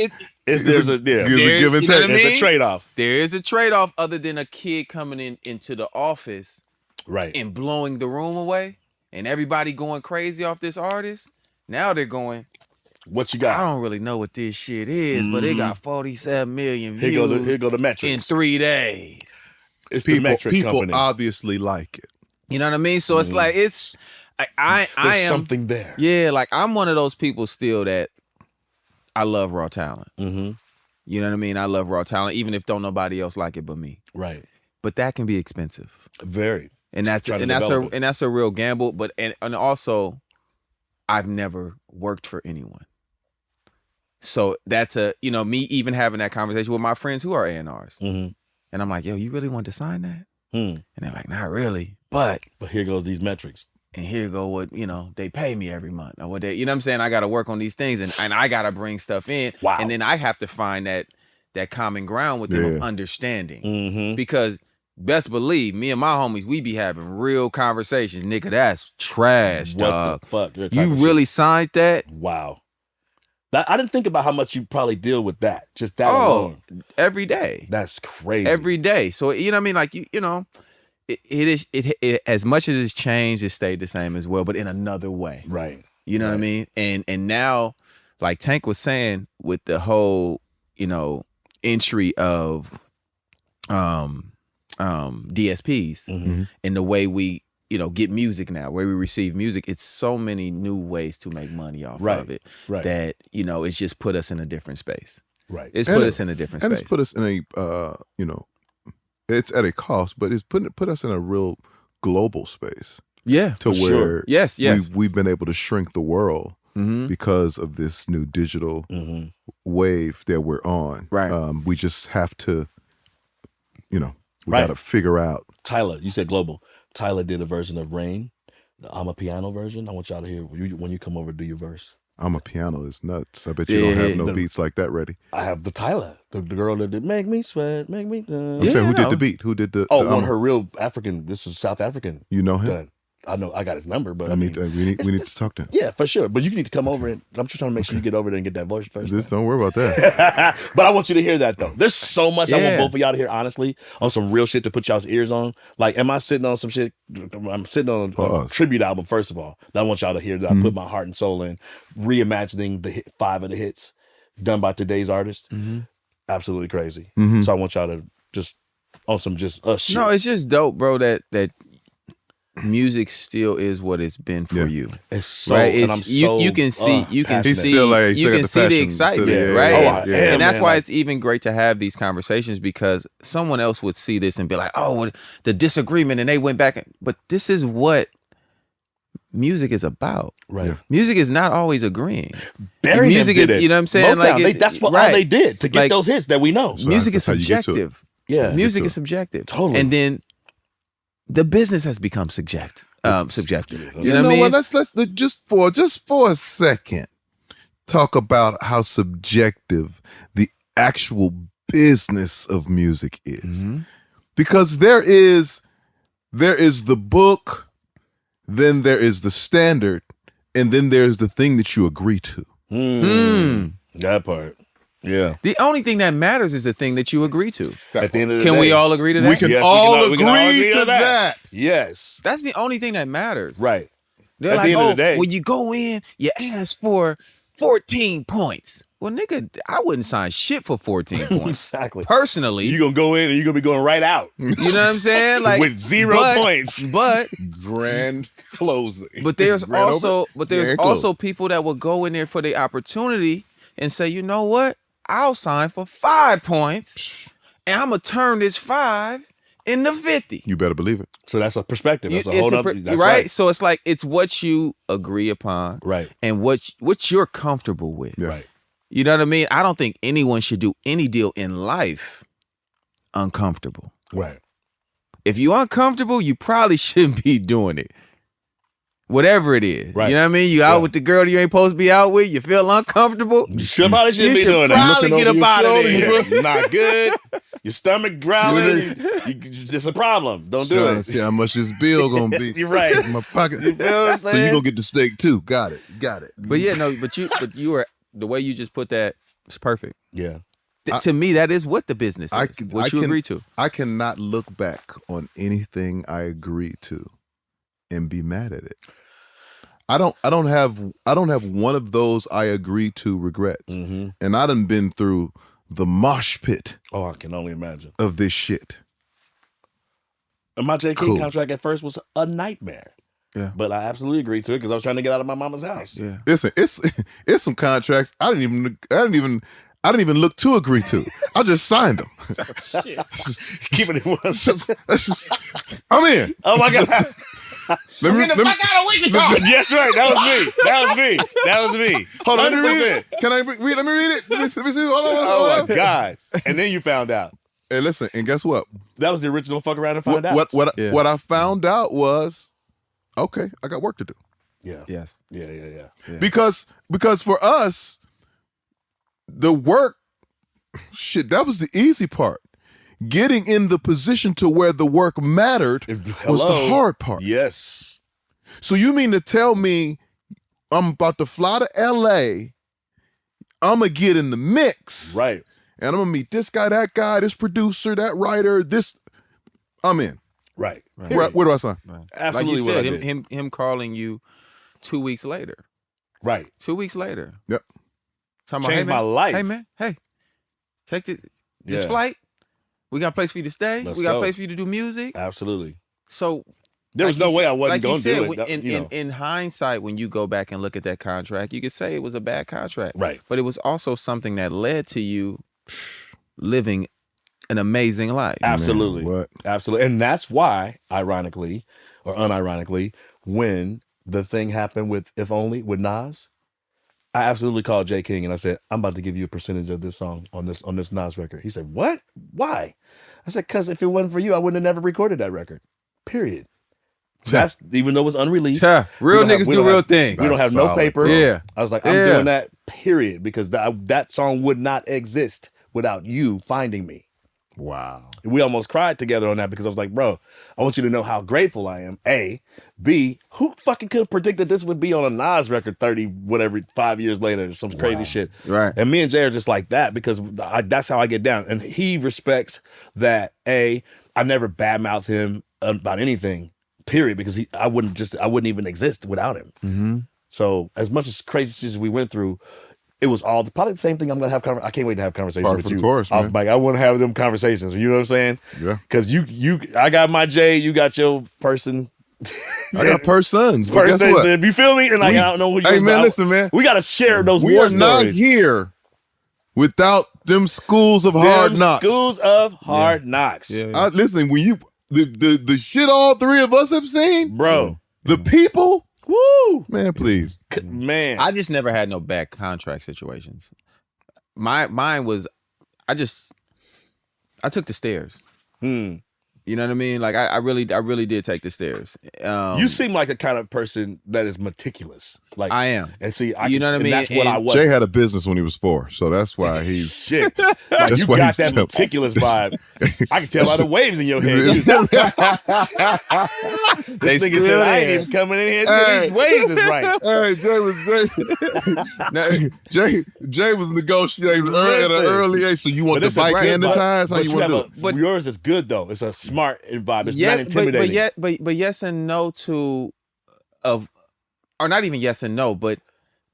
There's a give and you know what I take. mean? It's a trade-off. There is a trade-off other than a kid coming into the office Right. and blowing the room away and everybody going crazy off this artist. Now they're going, What you I got? don't really know what this shit is, but it got 47 million views Here go the metrics. in 3 days. It's the metric People company. obviously like it. You know what I mean? So it's like I There's am something there. Yeah, like I'm one of those people still that I love raw talent. Mm-hmm. You know what I mean? I love raw talent, even if don't nobody else like it but me. Right. But that can be expensive, Very. and that's Trying to develop it. a real gamble. But and also, I've never worked for anyone, so that's me even having that conversation with my friends who are A&Rs, Mm-hmm. and I'm like, yo, you really want to sign that? Mm. And they're like, not really, but here goes these metrics. and here go what they pay me every month or what they what I'm saying. I got to work on these things and I got to bring stuff in. Wow. And then I have to find that common ground with them of understanding, Mm-hmm. because best believe me and my homies, we be having real conversations. Nigga, that's trash, What dog. the fuck? Your type You of shit. really signed that? Wow. I didn't think about how much you probably deal with that. Just that alone. Every day. That's crazy. Every day. So you know what I mean? Like it as much as it's changed, it stayed the same as well, but in another way. Right. You know what I mean? And now, like Tank was saying, with the whole, entry of DSPs Mm-hmm. and the way we, get music now, where we receive music, it's so many new ways to make money off of it Right. that, it's just put us in a different space. Right. It's And put it- us in a different And space. it's put us in a it's at a cost, but it's put us in a real global space yeah. to For where sure. Yes. we've been able to shrink the world Mm-hmm. because of this new digital Mm-hmm. wave that we're on. Right. We just have to, we Right. got to figure out. Tyler, you said global. Tyler did a version of Rain, the I'm a Piano version. I want y'all to hear when you come over, do your verse. I'm a piano is nuts. I bet you don't have no the- beats like that ready. I have the Tyler, the girl that did Make Me Sweat, Make Me. I'm saying, who I did know. the beat? Who did the? Oh, the, one her real African. This is South African. You know him? Done. I know. I got his number, but I need. mean, We need it's- to talk to him. yeah, for sure. But you need to come over and I'm just trying to make sure you get over there and get that voice first. Just don't worry about that. But I want you to hear that though. There's so much I want Yeah. both of y'all to hear, honestly, on some real shit to put y'all's ears on. Like, am I sitting on some shit? I'm sitting on a Pause. tribute album, first of all, that I want y'all to hear that I put my heart and soul in, reimagining the 5 of the hits done by today's artists. Absolutely crazy. Mhm. So I want y'all to just on some just us shit. No, it's just dope, bro, that music still is what it's been for Yeah. you. It's so, Right, and it's I'm so you can see passionate. He's still like- he's you still got can the see the passion, excitement, still- yeah, right? yeah, Oh, yeah. I am, And that's man. why Like, it's even great to have these conversations, because someone else would see this and be like, "Oh, well, the disagreement," and they went back. But this is what music is about. right. Yeah. Music is not always agreeing. Barry music did is, it. you know what I'm saying? Motown, that's what all right. they did to get Like, those hits that we know. So music is that's how you get to it. subjective. Yeah. Music to is it. subjective. Totally. And then the business has become subjective. Subjective. You know what I mean? what? Let's just for a second talk about how subjective the actual business of music is, Mhm. because there is there is the book, then there is the standard, and then there's the thing that you agree to. That part. Yeah. The only thing that matters is the thing that you agree to. At the end of the day. Can we all agree to that? We can Yes, all we can all agree to that. Yes. That's the only thing that matters. Right. They're At like, the end of the day. when you go in, you ask for 14 points. Well, nigga, I wouldn't sign shit for 14 points. Exactly. Personally. You're going to go in and you're going to be going right out. You know what I'm saying? Like With 0 points. But Grand closing. But there's Grand also open, but there's grand also close. people that will go in there for the opportunity and say, you know what? I'll sign for 5 points and I'm gonna turn this 5 into 50. You better believe it. So that's a perspective. That's a It's whole a other. That's right? So it's like it's what you agree upon. Right. And what you're comfortable with. Yeah. Right. You know what I mean? I don't think anyone should do any deal in life uncomfortable. Right. If you're uncomfortable, you probably shouldn't be doing it. Whatever it is. Right. You know what I mean? You out with the girl you ain't supposed to be out with, you feel uncomfortable. You probably shouldn't You be should doing that. probably get up out of there. You're not good. Your stomach growling. It's a problem. Don't do Trying to it. see how much this bill gonna be. You're right. In my pocket. You know what I'm So saying? you gonna get the steak too. Got it. But yeah, no, but you were the way you just put that is perfect. Yeah. To me, that is what the business is. What you agree to. I cannot look back on anything I agree to and be mad at it. I don't have one of those I agree to regrets. Mm-hmm. And I done been through the mosh pit Oh, I can only imagine. of this shit. And my J. King Cool. contract at first was a nightmare. Yeah. But I absolutely agreed to it because I was trying to get out of my mama's house. Yeah. Listen, it's some contracts I didn't even look to agree to. I just signed them. Keeping it one. That's just, I'm in. Oh my God. Let me, Out of Wichita. Yes, right. That was me. hold on, let me read 100%. it. Can I read? Let me read it. Let me see. Hold on. Oh my God. And then you found out. Hey, listen, and guess what? That was the original fuck around and find out. What I found out was, okay, I got work to do. Yeah. Yes. Yeah. Because for us, the work, shit, that was the easy part. Getting in the position to where the work mattered was the hard part. Yes. So you mean to tell me I'm about to fly to LA, I'm going to get in the mix. Right. And I'm going to meet this guy, that guy, this producer, that writer, this. I'm in. Right. Where do I sign? Right. Absolutely Like what I you said, did. him calling you 2 weeks later. Right. 2 weeks later. Yep. Talking Changed hey, man, my life. Hey man, hey, take this Yeah. flight. We got a place for you to stay. Let's we got go. a place for you to do music. Absolutely. So There was like no you way said- I wasn't like you going to said, do it. when- in hindsight, when you go back and look at that contract, you could say it was a bad contract. Right. But it was also something that led to you living an amazing life. Absolutely. Man, what? Absolutely. And that's why, ironically or unironically, when the thing happened with If Only with Nas, I absolutely called J. King and I said, I'm about to give you a percentage of this song on this Nas record. He said, what? Why? I said, because if it wasn't for you, I wouldn't have never recorded that record. Period. That's even though it was unreleased. Yeah, real we don't niggas we do don't real have- things. We don't have no Solid, paper. bro. Yeah. I was like, I'm Yeah. doing that, period, because that song would not exist without you finding me. Wow. We almost cried together on that because I was like, bro, I want you to know how grateful I am. A. B. Who fucking could have predicted this would be on a Nas record 5 years later or some crazy shit. Right. And me and Jay are just like that because that's how I get down. And he respects that, A, I never badmouth him about anything, period, because I wouldn't even exist without him. Mm-hmm. So as much as crazy shit as we went through, it was all probably the same thing. I'm gonna have. I can't wait to have conversations Par with for you. the course, off man. mic. I want to have them conversations. You know what I'm saying? Yeah. Because I got my J, you got your person. I got persons, but guess what? You feel me? And like, I don't know who. Hey, man, listen, man. We gotta share those We war are not stories. here without them schools of hard Them knocks. Schools of hard knocks, Yeah. Listen, when you the shit all three of us have seen, bro. the people, Woo, man, please. man. I just never had no bad contract situations. Mine was, I took the stairs. You know what I mean? Like I really did take the stairs. You seem like the kind of person that is meticulous. Like I am. And see, You know what I mean? That's what I was. Jay had a business when he was 4, so that's why he's Shit. Like That's you why got he's that still- meticulous vibe. I can tell by the waves in your head. This nigga said, I ain't even coming in here until these waves is right. Hey, Jay was negotiating at an early age. So you want But the bike and the tires? How but you want to do it? But yours is good though. It's a smart vibe. It's not intimidating. But yes and no to or not even yes and no, but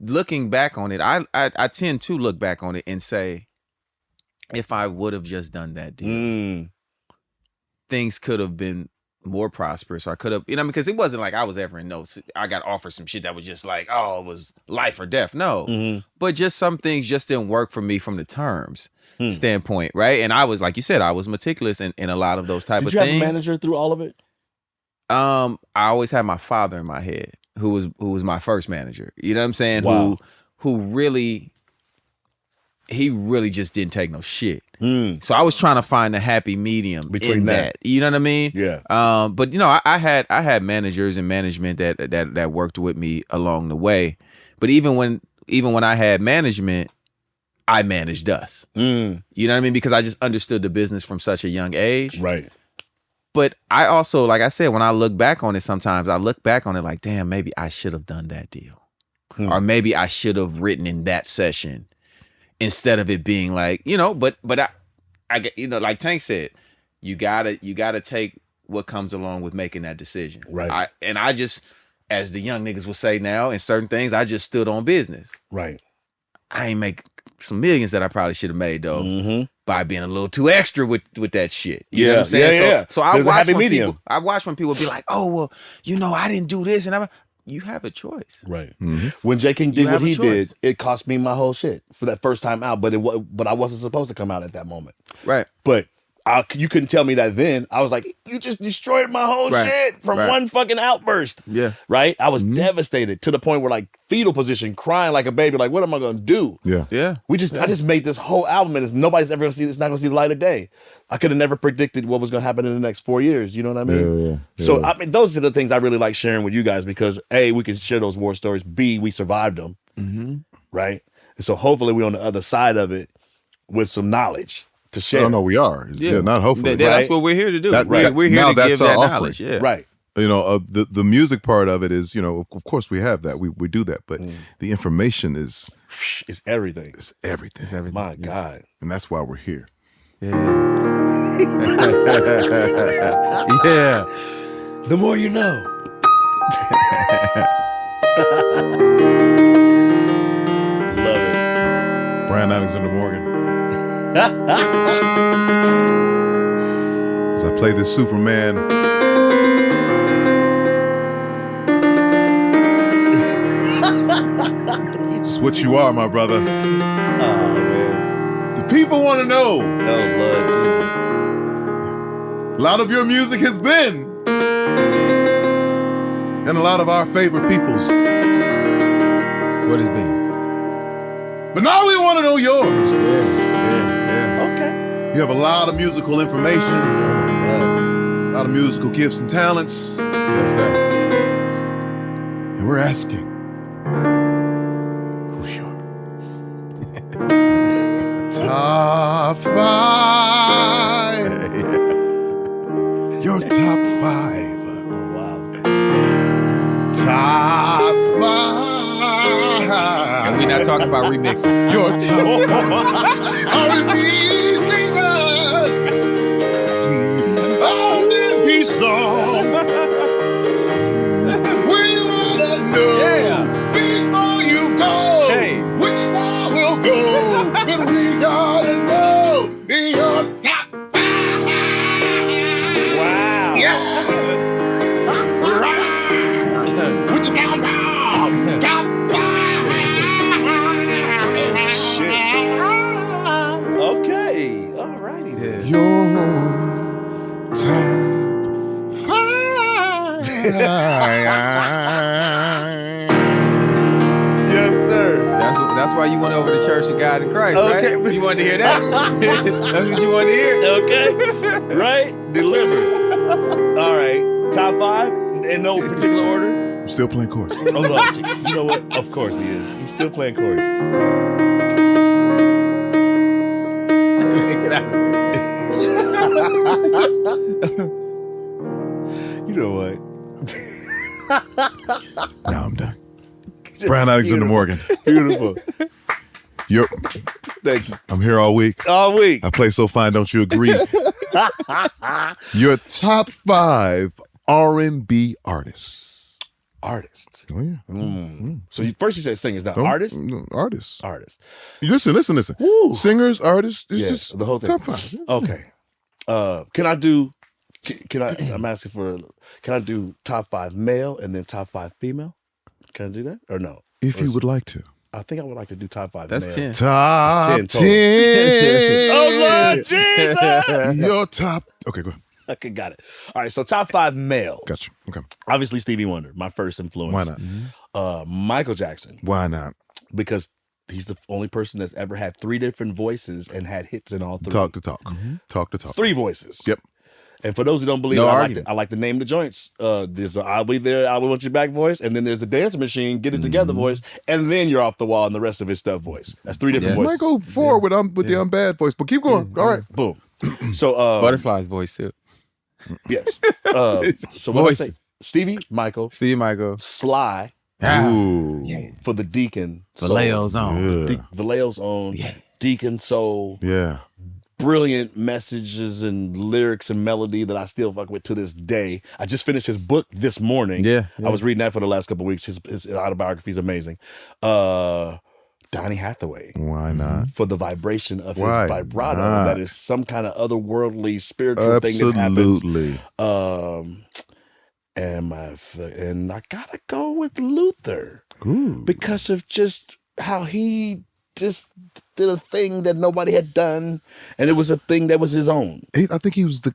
looking back on it, I tend to look back on it and say, if I would have just done that deal, things could have been more prosperous. Or I could have, because it wasn't like I was ever in I got offered some shit that was just like, oh, it was life or death. No, but just some things just didn't work for me from the terms standpoint, right? And I was, like you said, I was meticulous in a lot of those type of things. Did you have a manager through all of it? I always had my father in my head, who was my first manager. You know what I'm saying? Wow. Who really just didn't take no shit. So I was trying to find a happy medium Between in that. You know what I mean? Yeah. But I had managers and management that worked with me along the way. But even when I had management, I managed us. You know what I mean? Because I just understood the business from such a young age. Right. But I also, like I said, when I look back on it, sometimes I look back on it like, damn, maybe I should have done that deal. Or maybe I should have written in that session instead of it being like, but I get, like Tank said, you gotta take what comes along with making that decision. Right. I just, as the young niggas will say now, in certain things, I just stood on business. Right. I ain't make some millions that I probably should have made though. By being a little too extra with that shit. You know what I'm saying? Yeah. So I watch medium. when people be like, oh, well, I didn't do this. And you have a choice. Right. When J. King did You what have a he choice. did, it cost me my whole shit for that first time out, but I wasn't supposed to come out at that moment. Right. But you couldn't tell me that then. I was like, you just destroyed my whole shit from one fucking outburst. Yeah. Right? I was devastated to the point where like fetal position, crying like a baby, like, what am I gonna do? Yeah. Yeah. I just made this whole album and nobody's ever gonna see it's not gonna see the light of day. I could have never predicted what was gonna happen in the next 4 years. You know what I mean? Yeah. So I mean, those are the things I really like sharing with you guys because A, we can share those war stories. B, we survived them. Right? And so hopefully we're on the other side of it with some knowledge to share. No, we are. Yeah, not hopefully. That's what we're here to do. Right. We're here Now to that's give that our offering. knowledge. Yeah. Right. The music part of it is, of course we have that. We do that, but the information is It's everything. It's everything. It's everything. My God. And that's why we're here. Yeah. Yeah. The more you know. Love it. Brian Alexander Morgan. As I play this Superman. It's what you are, my brother. Oh, man. The people want to know. Oh, Lord Jesus. A lot of your music has been. And a lot of our favorite people's. What has been? But now we want to know yours. Yeah. Okay. You have a lot of musical information. A lot of musical gifts and talents. Yes, sir. And we're asking, who's your top 5? Your top 5. Wow. Top 5. And we're not talking about remixes. Your top 5. R&B Singers. R&B Songs. We wanna know. Yeah. Before you go. Hey. Wichita will go. But we gotta know your top 5. Wow. Yeah. What you found out? Top 5. Okay. All righty then. Your top 5. Yes, sir. That's why you went over to Church of God in Christ, Okay. right? You wanted to hear that? That's what you wanted to hear? Okay. Right? Deliver. All right, top 5 in no particular order. I'm still playing chords. Oh, no, you know what? Of course he is. He's still playing chords. Get out of here. You know what? Now I'm done. Brian Alexander Morgan. Beautiful. Thanks. I'm here all week. All week. I play so fine, don't you agree? Your top 5 R&B artists. Artists. Oh, yeah. So first you said singers, now Don't- artists? no, artists. Artists. Listen. Woo. Singers, artists, it's Yeah, just the whole thing. top 5. Okay. I'm asking for, can I do top 5 male and then top 5 female? Can I do that or no? If you would like to. I think I would like to do top 5 That's male. 10. Top 10. That's 10 Oh, Lord Jesus! Your top. Okay, go ahead. Okay, got it. All right, so top 5 male. Gotcha. Okay. Obviously Stevie Wonder, my first influence. Why not? Michael Jackson, Why not? because he's the only person that's ever had 3 different voices and had hits in all 3. Talk to talk. Talk to talk. 3 voices. Yep. And for those who don't believe No it, argument. I like to name the joints. There's the I'll Be There, I Will Want You Back voice, and then there's the Dance Machine, Get It Together voice, and then You're Off the Wall and the rest of his stuff voice. That's 3 different You voices. might go forward with the bad voice, but keep going. All right. Boom. So Butterfly's voice too. yes. So what I say? Voices. Stevie, Michael, Stevie Michael. Sly Ooh. for the Deacon. Valeo's on. Yeah. Valeo's own Deacon Soul. Yeah. Brilliant messages and lyrics and melody that I still fuck with to this day. I just finished his book this morning. Yeah. I was reading that for the last couple of weeks. His autobiography is amazing. Donny Hathaway Why not? for the vibration of his Why vibrato not? that is some kind of otherworldly spiritual thing that happens. Absolutely. And I gotta go with Luther Ooh. because of just how he just did a thing that nobody had done, and it was a thing that was his own. I think he was the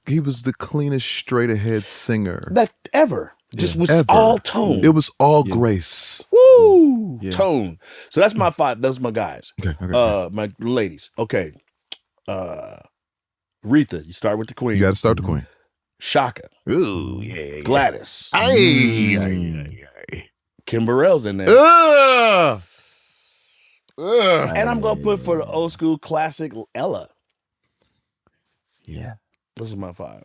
cleanest, straight ahead singer. That ever. Just was Ever. all tone. It was all grace. Woo! Yeah. Tone. So that's my 5. Those are my guys. Okay. My ladies. Okay. Rita, you start with the queen. You got to start the queen. Shaka. Ooh, yeah. Gladys. Ay. Kim Burrell's in there. Ugh. And I'm gonna put for the old school classic Ella. Yeah. Those are my 5.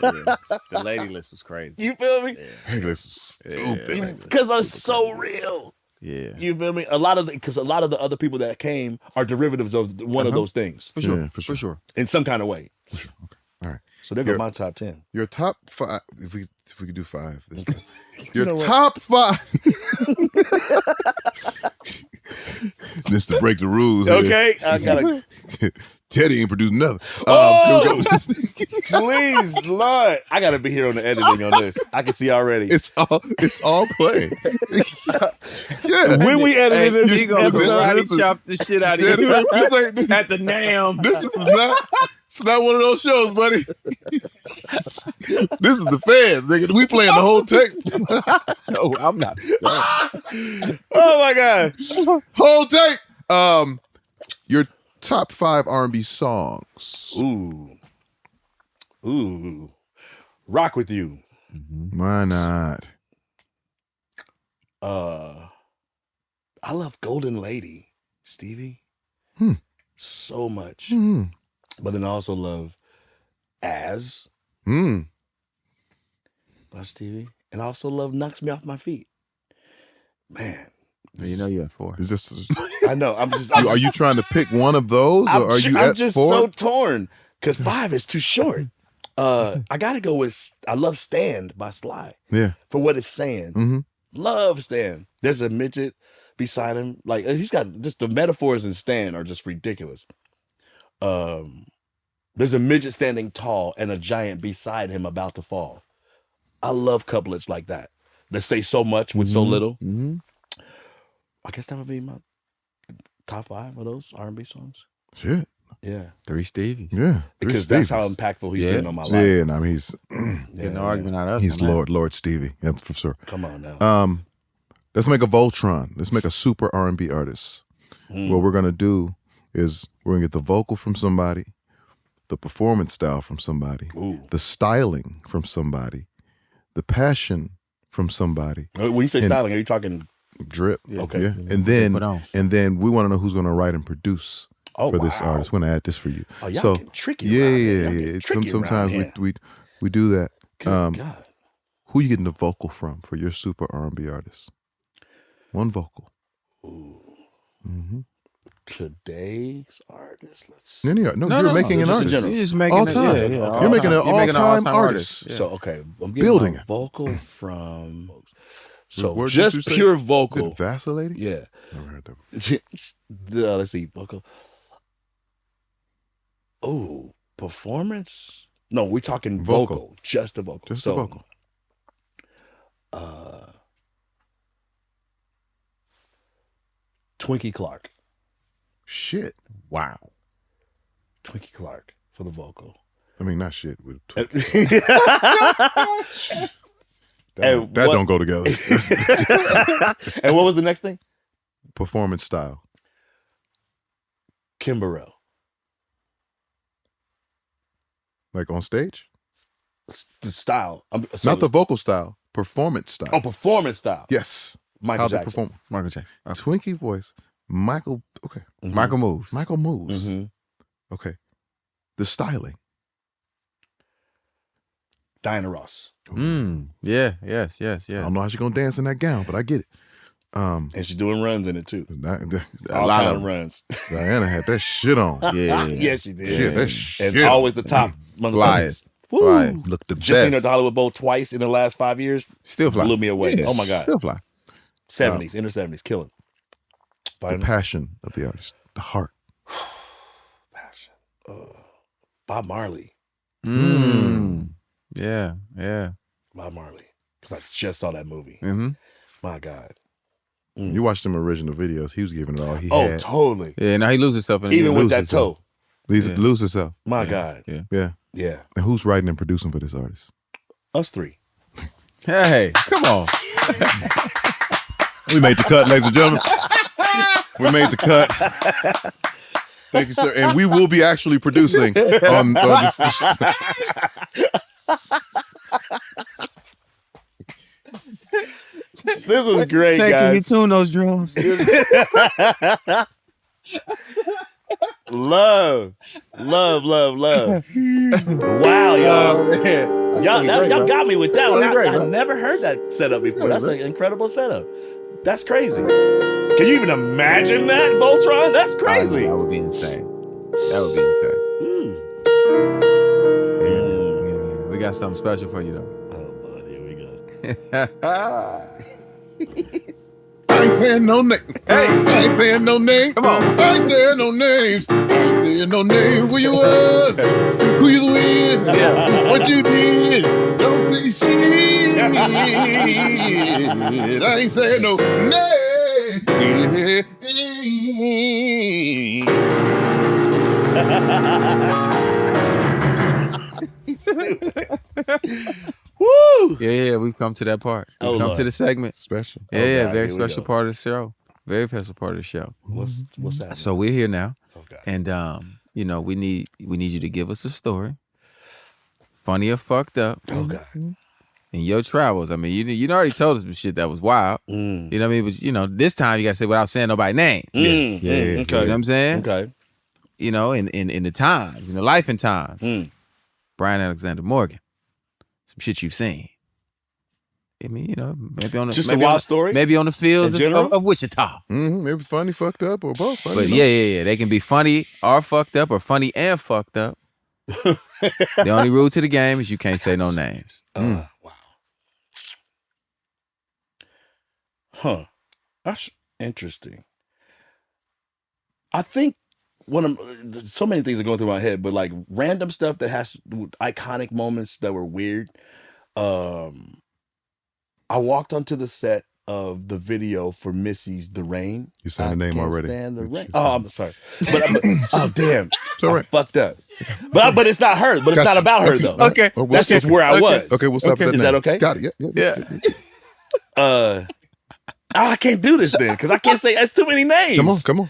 The lady list was crazy. You feel me? Hey, this is stupid. Because I'm so real. Yeah. You feel me? A lot of the other people that came are derivatives of one of those things For sure. Yeah, for sure. in some kind of way. All right. So there go my top 10. Your top 5. If we could do 5. This time. Your know what? top 5. This to break the rules. here. Okay, I gotta. Teddy ain't produced nothing. Oh! Here we go. Please, Lord, I gotta be here on the editing on this. I can see already. It's all playing. Yeah. When we edited this he gonna episode, karate chop the shit out of Yeah, you this ain't- at the NAM. This is not. It's not one of those shows, buddy. This is the fans. Nigga. We playing the whole tape. No, I'm not. Oh my God. Whole tape. Your top 5 R&B songs. Ooh. Rock with you. Why not? I love Golden Lady, Stevie. So much. But then I also love As by Stevie. And I also love Knocks Me Off My Feet. Man. You know you have 4. Is this? I know. Are you trying to pick one of those, or are you I'm at just 4? so torn because 5 is too short. I gotta go with I love Stand by Sly Yeah. for what it's saying. Love Stand. There's a midget beside him. Like he's got just the metaphors in Stand are just ridiculous. There's a midget standing tall and a giant beside him about to fall. I love couplets like that say so much with so little. I guess that would be my top 5 of those R&B songs. Shit. Yeah. 3 Stevies. Yeah. Because that's how impactful he's been on my life. Yeah, and I mean he's Getting an argument out of us. he's on that. Lord Stevie. Yeah, for sure. Come on now. Let's make a Voltron. Let's make a super R&B artist. What we're gonna do is we're gonna get the vocal from somebody, the performance style from somebody, the styling from somebody, the passion from somebody. When you say styling, are you talking drip? Okay. Yeah. And then we want to know who's going to write and produce for this artist. We're going to add this for you. Oh, y'all get tricky. Yeah. Sometimes we do that. Good God. Who you getting the vocal from for your super R&B artist? One vocal. Ooh. Mm-hmm. Today's artist. Let's see. You're making an artist. You're just making all time. You're making an all-time artist. So okay, I'm getting Building a vocal from. So What just did you say? pure Is vocal. it vacillating? Yeah. Never heard that. Let's see, vocal. Oh, performance. No, we're talking vocal. Just the vocal. Just the vocal. Twinkie Clark. Shit. Wow. Twinkie Clark for the vocal. I mean, not shit. With And that don't go together. And what was the next thing? Performance style. Kim Burrell. Like on stage? The style. Not the vocal style. Performance style. Oh, performance style. Yes. Michael Jackson. Michael Jackson. Okay. Twinkie voice. Michael. Okay. Mm-hmm. Michael moves. Michael moves. Mm-hmm. Okay. The styling. Diana Ross. Yeah. Yes. I don't know how she's gonna dance in that gown, but I get it. And she's doing runs in it too. A lot of runs. Diana had that shit on. Yeah. Yeah, she did. Shit, that shit. And always the top Flyers. Woo. Flyers. Look the Just seen her best. at the Hollywood Bowl twice in the last 5 years. Still fly. Blew me away. Yeah. Oh my God. Still fly. 70s, inner 70s, killing. The passion of the artist. The heart. Passion. Bob Marley. Yeah. Bob Marley. Because I just saw that movie. Mm-hmm. My God. You watched them original videos. He was giving it all he Oh, had. totally. Yeah. Now he loses himself in the Even music. with that toe. Lose himself. My God. Yeah. Yeah. And who's writing and producing for this artist? Us three. Hey, come on. We made the cut, ladies and gentlemen. We made the cut. Thank you, sir. And we will be actually producing on this. This was great, Can you guys. tune those drums? Love. Wow, y'all. Y'all got me with that one. I never heard that setup before. That's an incredible setup. That's crazy. Can you even imagine that, Voltron? That's crazy. That would be insane. That would be insane. Yeah. We got something special for you, though. Oh, Lord, here we go. I ain't saying no names. Hey, I ain't saying no names. Come on. I ain't saying no names. I ain't saying no names. Where you was, who you with, what you did. Don't say shit. I ain't saying no Woo! Yeah, we've come to that part. We've come to the segment. Special. Yeah, God, very here we special go. part of the show. Very special part of the show. What's that? So we're here now, Okay. and we need you to give us a story, funny or fucked up, Oh God. in your travels. I mean, you already told us some shit that was wild. You know what I mean? But this time you got to say without saying nobody's name. Okay. You know what I'm saying? Okay. You know, in the times, in the life and times. Brian Alexander Morgan, some shit you've seen. I mean, you know, maybe on the Just maybe a wild on, story? maybe on the fields In general? of Wichita. Maybe funny, fucked up, or both. But yeah, they can be funny or fucked up, or funny and fucked up. The only rule to the game is you can't say no names. Wow. Huh. That's interesting. I think so many things are going through my head, but like random stuff that has iconic moments that were weird. I walked onto the set of the video for Missy's The Rain. You said the name Can't already. Stand the rain. Oh, I'm sorry. But oh damn. It's all right. I fucked up. But it's not her. But it's not about her though. Okay. Well, That's just where I was. Okay, we'll stop at that. Is name. that okay? Got it. Yeah. I can't do this then because I can't say that's too many names. Come on.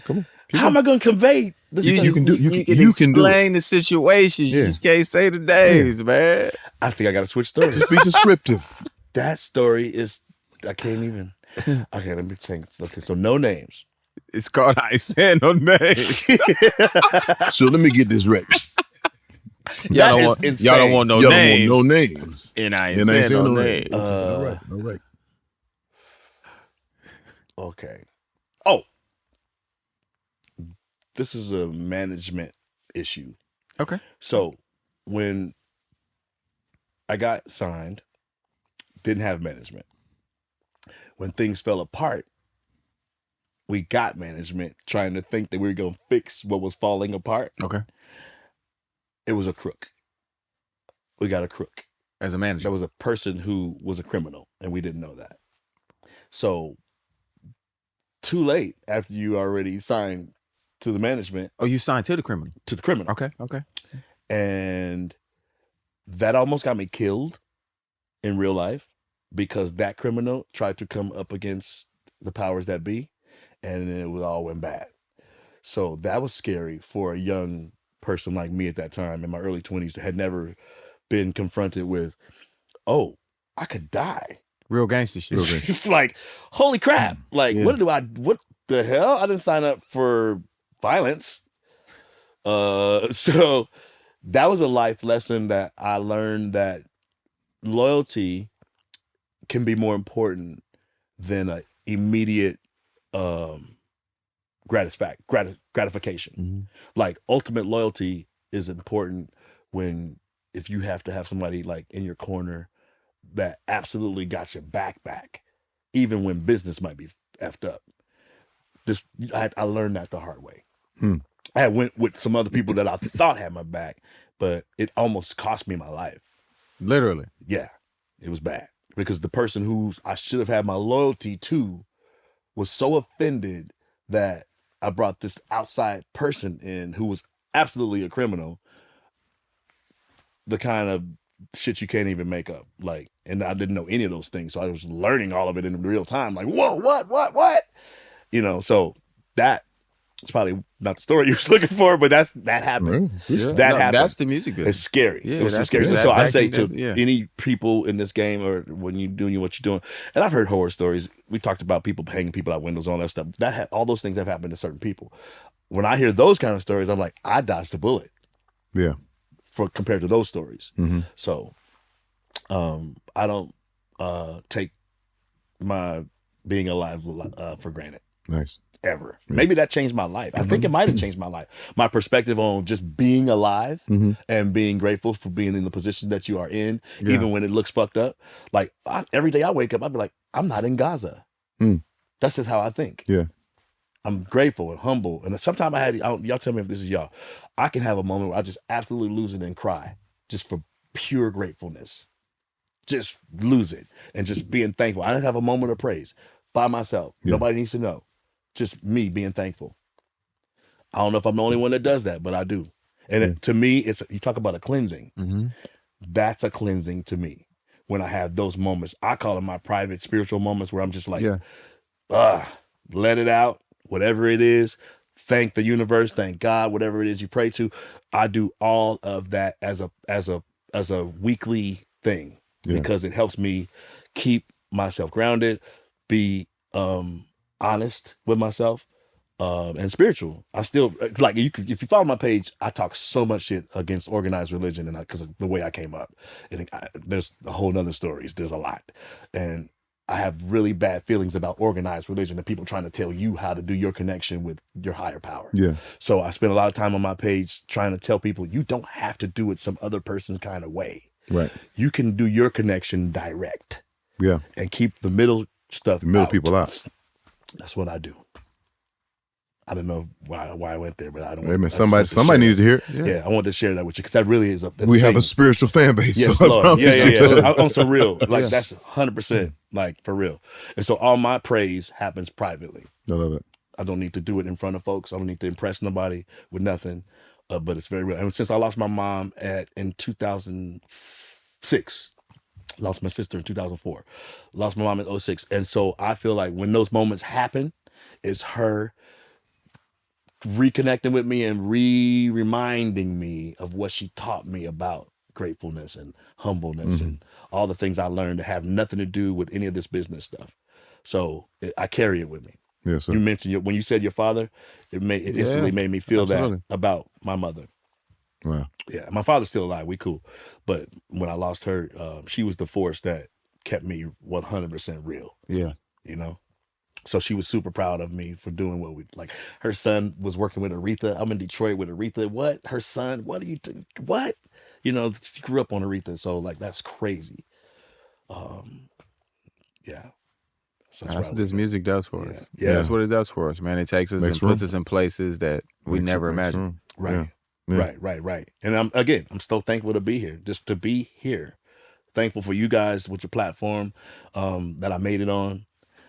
How am I going to convey You can do explain it. the situation. Yeah. You just can't say the names, man. I think I got to switch stories. Just be descriptive. That story is, I can't even. Okay, let me change. Okay, so no names. It's called I ain't saying no names. So let me get this right. Y'all don't want no names. Don't want no names. And I ain't saying no names. All right. Okay. Oh, this is a management issue. Okay. So when I got signed, didn't have management. When things fell apart, we got management trying to think that we were going to fix what was falling apart. Okay. It was a crook. We got a crook. As a manager. There was a person who was a criminal, and we didn't know that. So too late after you already signed to the management. Oh, you signed to the criminal? To the criminal. Okay. And that almost got me killed in real life because that criminal tried to come up against the powers that be, and it all went bad. So that was scary for a young person like me at that time in my early 20s that had never been confronted with, oh, I could die. Real gangster shit. Like, holy crap. Like, Yeah. what the hell? I didn't sign up for violence. So that was a life lesson that I learned, that loyalty can be more important than an immediate gratification. Mm-hmm. Like, ultimate loyalty is important if you have to have somebody like in your corner that absolutely got your back, even when business might be effed up. I learned that the hard way. I had went with some other people that I thought had my back, but it almost cost me my life. Literally. Yeah, it was bad because the person who I should have had my loyalty to was so offended that I brought this outside person in who was absolutely a criminal. The kind of shit you can't even make up. Like, and I didn't know any of those things. So I was learning all of it in real time. Like, whoa, what? You know, so that it's probably not the story you was looking for, but that happened. Yeah. That happened. That's the music business. It's scary. Yeah, it was that's scary. good. So I That- say that's- to yeah. any people in this game, or when you're doing what you're doing, and I've heard horror stories. We talked about people hanging people out windows, all that stuff. All those things have happened to certain people. When I hear those kind of stories, I'm like, I dodged a bullet. Yeah. Compared to those stories. Mm-hmm. So I don't take my being alive for granted. Nice. Ever. Maybe that changed my life. I think it might have changed my life. My perspective on just being alive and being grateful for being in the position that you are in, even when it looks fucked up. Like, every day I wake up, I'd be like, I'm not in Gaza. That's just how I think. Yeah. I'm grateful and humble. And sometimes y'all tell me if this is y'all, I can have a moment where I just absolutely lose it and cry just for pure gratefulness. Just lose it and just being thankful. I just have a moment of praise by myself. Yeah. Nobody needs to know. Just me being thankful. I don't know if I'm the only one that does that, but I do. And to me, you talk about a cleansing. Mm-hmm. That's a cleansing to me. When I have those moments, I call them my private spiritual moments where I'm just like, let it out. Whatever it is, thank the universe, thank God, whatever it is you pray to. I do all of that as a weekly thing because it helps me keep myself grounded, be honest with myself, and spiritual. I still like if you follow my page, I talk so much shit against organized religion, and because of the way I came up, and there's a whole nother stories. There's a lot, and I have really bad feelings about organized religion and people trying to tell you how to do your connection with your higher power. Yeah. So I spend a lot of time on my page trying to tell people you don't have to do it some other person's kind of way. Right. You can do your connection direct. Yeah. And keep the middle stuff out. People out. That's what I do. I don't know why I went there, but I don't. Wait a minute, somebody needed to hear it. Yeah, I wanted to share that with you because that really is We have a spiritual fan base. Yes, so Lord. Yeah. On some real, like that's 100%, like for real. And so all my praise happens privately. I love it. I don't need to do it in front of folks. I don't need to impress nobody with nothing. But it's very real. And since I lost my mom in 2006, lost my sister in 2004, lost my mom in 2006, and so I feel like when those moments happen, it's her reconnecting with me and reminding me of what she taught me about gratefulness and humbleness and all the things I learned that have nothing to do with any of this business stuff. So I carry it with me. Yes, sir. You mentioned when you said your father, it instantly made me feel absolutely. that about my mother. Wow. Yeah, my father's still alive. We cool. But when I lost her, she was the force that kept me 100% real. Yeah. You know? So she was super proud of me for doing what we like. Her son was working with Aretha. I'm in Detroit with Aretha. What? Her son? What are you doing? What? You know, she grew up on Aretha. So like, that's crazy. Yeah. So That's what this music does for us. Yeah. That's what it does for us, man. It takes us Makes and puts us in places that we never imagined. Right. Yeah. Right. And I'm still thankful to be here, just to be here. Thankful for you guys with your platform that I made it on.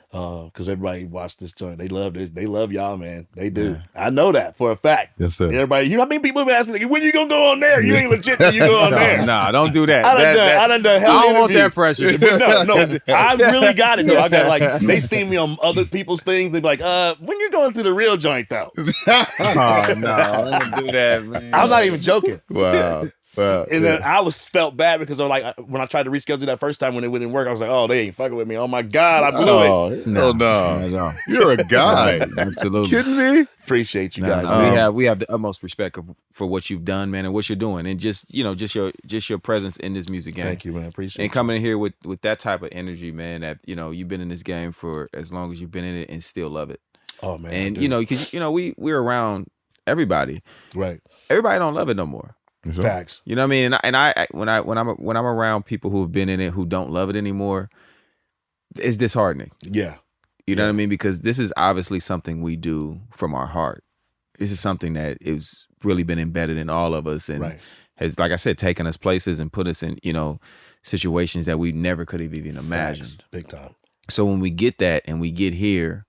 Because everybody watched this joint. They love this. They love y'all, man. They do. Yeah. I know that for a fact. Yes, sir. Everybody, you know how many people have been asking me, when you gonna go on there? You ain't legit till you go on there. Nah, don't do that. I done I don't want that pressure. But no, I really got it though. I got like, they see me on other people's things. They be like, when you going to the real joint though? Oh, no, don't do that, man. I'm not even joking. Wow. And then I felt bad because of like when I tried to reschedule that first time when it didn't work, I was like, oh, they ain't fucking with me. Oh my God, I blew it. No. You're a guy. Absolutely. Kidding me? Appreciate you guys. We have the utmost respect for what you've done, man, and what you're doing, and just your presence in this music game. Thank you, man. Appreciate and coming in here with that type of energy, man. That you've been in this game for as long as you've been in it and still love it. Oh man. And because we're around everybody. Right. Everybody don't love it no more. Facts. You know what I mean? And I when I'm around people who have been in it who don't love it anymore, it's disheartening. Yeah. You know what I mean? Because this is obviously something we do from our heart. This is something that is really been embedded in all of us and has, like I said, taken us places and put us in, situations that we never could have even imagined. Facts. Big time. So when we get that and we get here,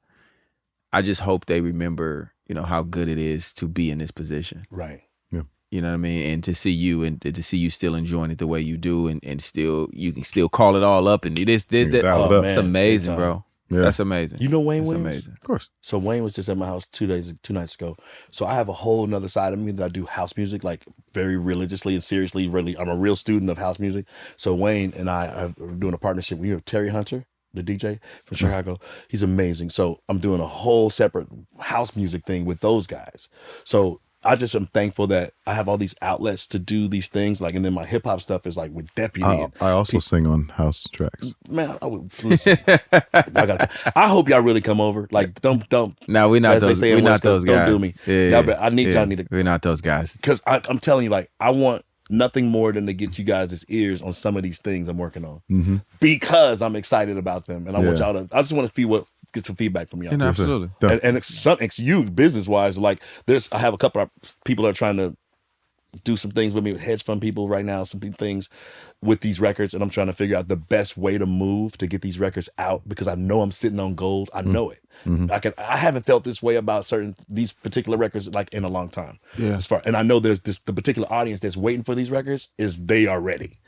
I just hope they remember, how good it is to be in this position. Right. Yeah. You know what I mean? And to see you still enjoying it the way you do and still you can still call it all up and this that. Oh, it's amazing, bro. Yeah. That's amazing. You know Wayne That's Williams? amazing. Of course. So Wayne was just at my house 2 nights ago. So I have a whole nother side of me that I do house music, like very religiously and seriously. Really, I'm a real student of house music. So Wayne and I are doing a partnership. We have Terry Hunter, the DJ from Chicago. He's amazing. So I'm doing a whole separate house music thing with those guys. So I just am thankful that I have all these outlets to do these things. Like, and then my hip hop stuff is like with Deputy. I also sing on house tracks. Man, I would listen. I hope y'all really come over. Like, don't. No, we're not as they those. say in We're not West Coast, those guys. Don't do me. Yeah, I need y'all need to. We're not those guys. Because I'm telling you, like, I want nothing more than to get you guys' ears on some of these things I'm working on because I'm excited about them, and I want y'all to. I just want to get some feedback from y'all. And absolutely. And it's you business wise. Like, I have a couple of people that are trying to do some things with me, with hedge fund people right now, some things with these records, and I'm trying to figure out the best way to move to get these records out because I know I'm sitting on gold. I know it. I haven't felt this way about these particular records like in a long time. Yeah. And I know there's the particular audience that's waiting for these records they are ready.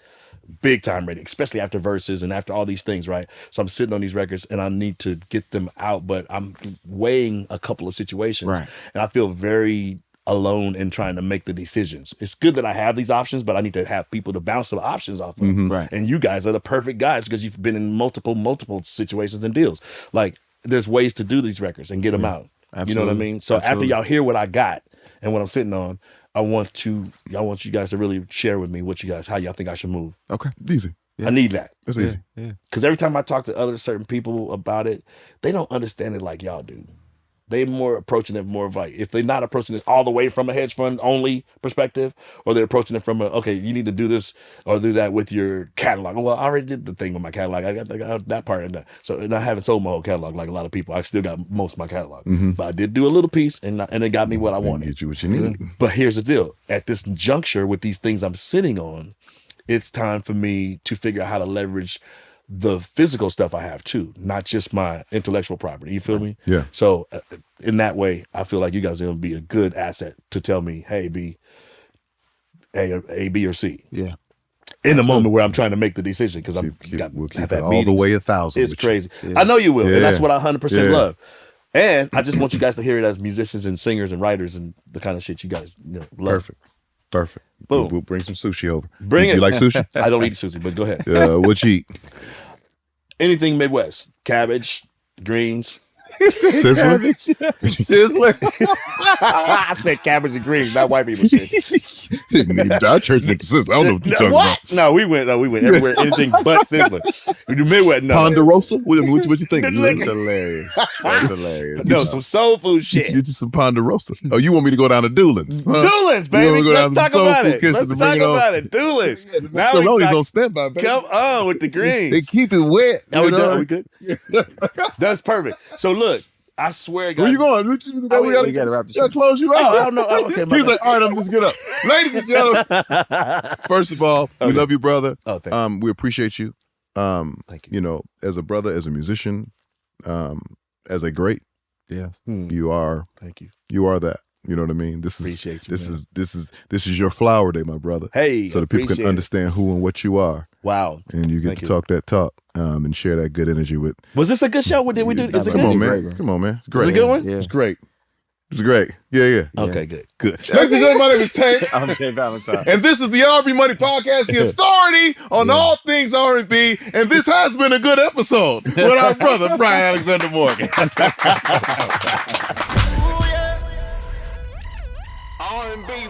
Big time ready, especially after verses and after all these things, right? So I'm sitting on these records and I need to get them out, but I'm weighing a couple of situations. Right. And I feel very alone in trying to make the decisions. It's good that I have these options, but I need to have people to bounce some options off of. Right. And you guys are the perfect guys because you've been in multiple situations and deals. Like, there's ways to do these records and get them out. Absolutely. You know what I mean? So after y'all hear what I got and what I'm sitting on, I want you guys to really share with me how y'all think I should move. Okay. Easy. Yeah. I need that. That's easy. Yeah. Because every time I talk to other certain people about it, they don't understand it like y'all do. They're more approaching it more of like, if they're not approaching it all the way from a hedge fund only perspective, or they're approaching it from okay, you need to do this or do that with your catalog. Well, I already did the thing with my catalog. I got that part and that. So, and I haven't sold my whole catalog like a lot of people. I still got most of my catalog, but I did do a little piece and it got me what I wanted. Get you what you need. But here's the deal. At this juncture with these things I'm sitting on, it's time for me to figure out how to leverage the physical stuff I have too, not just my intellectual property. You feel me? Yeah. So in that way, I feel like you guys are going to be a good asset to tell me, hey, B, A, B, or C. Yeah. In the moment where I'm trying to make the decision, because We'll keep have it had all meetings. the way 1,000. It's crazy. I know you will, and that's what I 100% love. And I just want you guys to hear it as musicians and singers and writers and the kind of shit you guys love. Perfect. Boom. We'll bring some sushi over. Bring it. You like sushi? I don't eat sushi, but go ahead. What you eat? Anything Midwest. Cabbage, greens. Sizzler? Sizzler. I said cabbage and greens, not white people shit. Our church went to Sizzler. I don't know what you're talking What? about. No, we went everywhere. Anything but Sizzler. We do Midwest. No. Ponderosa? What you think? That's hilarious. That's hilarious. No, some soul food shit. Get you some Ponderosa. Oh, you want me to go down to Doolin's? Huh? Doolins, You wanna baby. go down Let's to the talk about soul it. food kitchen Let's to talk bring it on? about it. Doolins. Now we Maloney's on talk. standby, baby. Come on with the greens. They keep it wet. Are we you done? know? Are we good? That's perfect. So look, I swear, guys. Where you going? We gotta wrap this gotta close you out. Oh, I don't know. Okay, He's like, all right, I'm just get up. Ladies and gentlemen, first of all, we love you, brother. Oh, thank you. We appreciate you. Thank you. You know, as a brother, as a musician, as a great, Yes. you are. Thank you. You are that. You know what I mean? This is Appreciate you, man. this is your flower day, my brother. Hey, so that people can appreciate it. understand who and what you are, Wow. and you get Thank to you. talk that talk, and share that good energy with. Was this a good show? What did we do? Is it Come good? on, Great, man. bro. Come on, man. It's Is great. it a good one? Yeah. It's great. It's great. Yeah. Okay, good. Good. Ladies and gentlemen, my name is Tank. I'm J Valentine. And this is the R&B Money Podcast, the authority on all things R&B. And this has been a good episode with our brother, Brian Alexander Morgan. R&B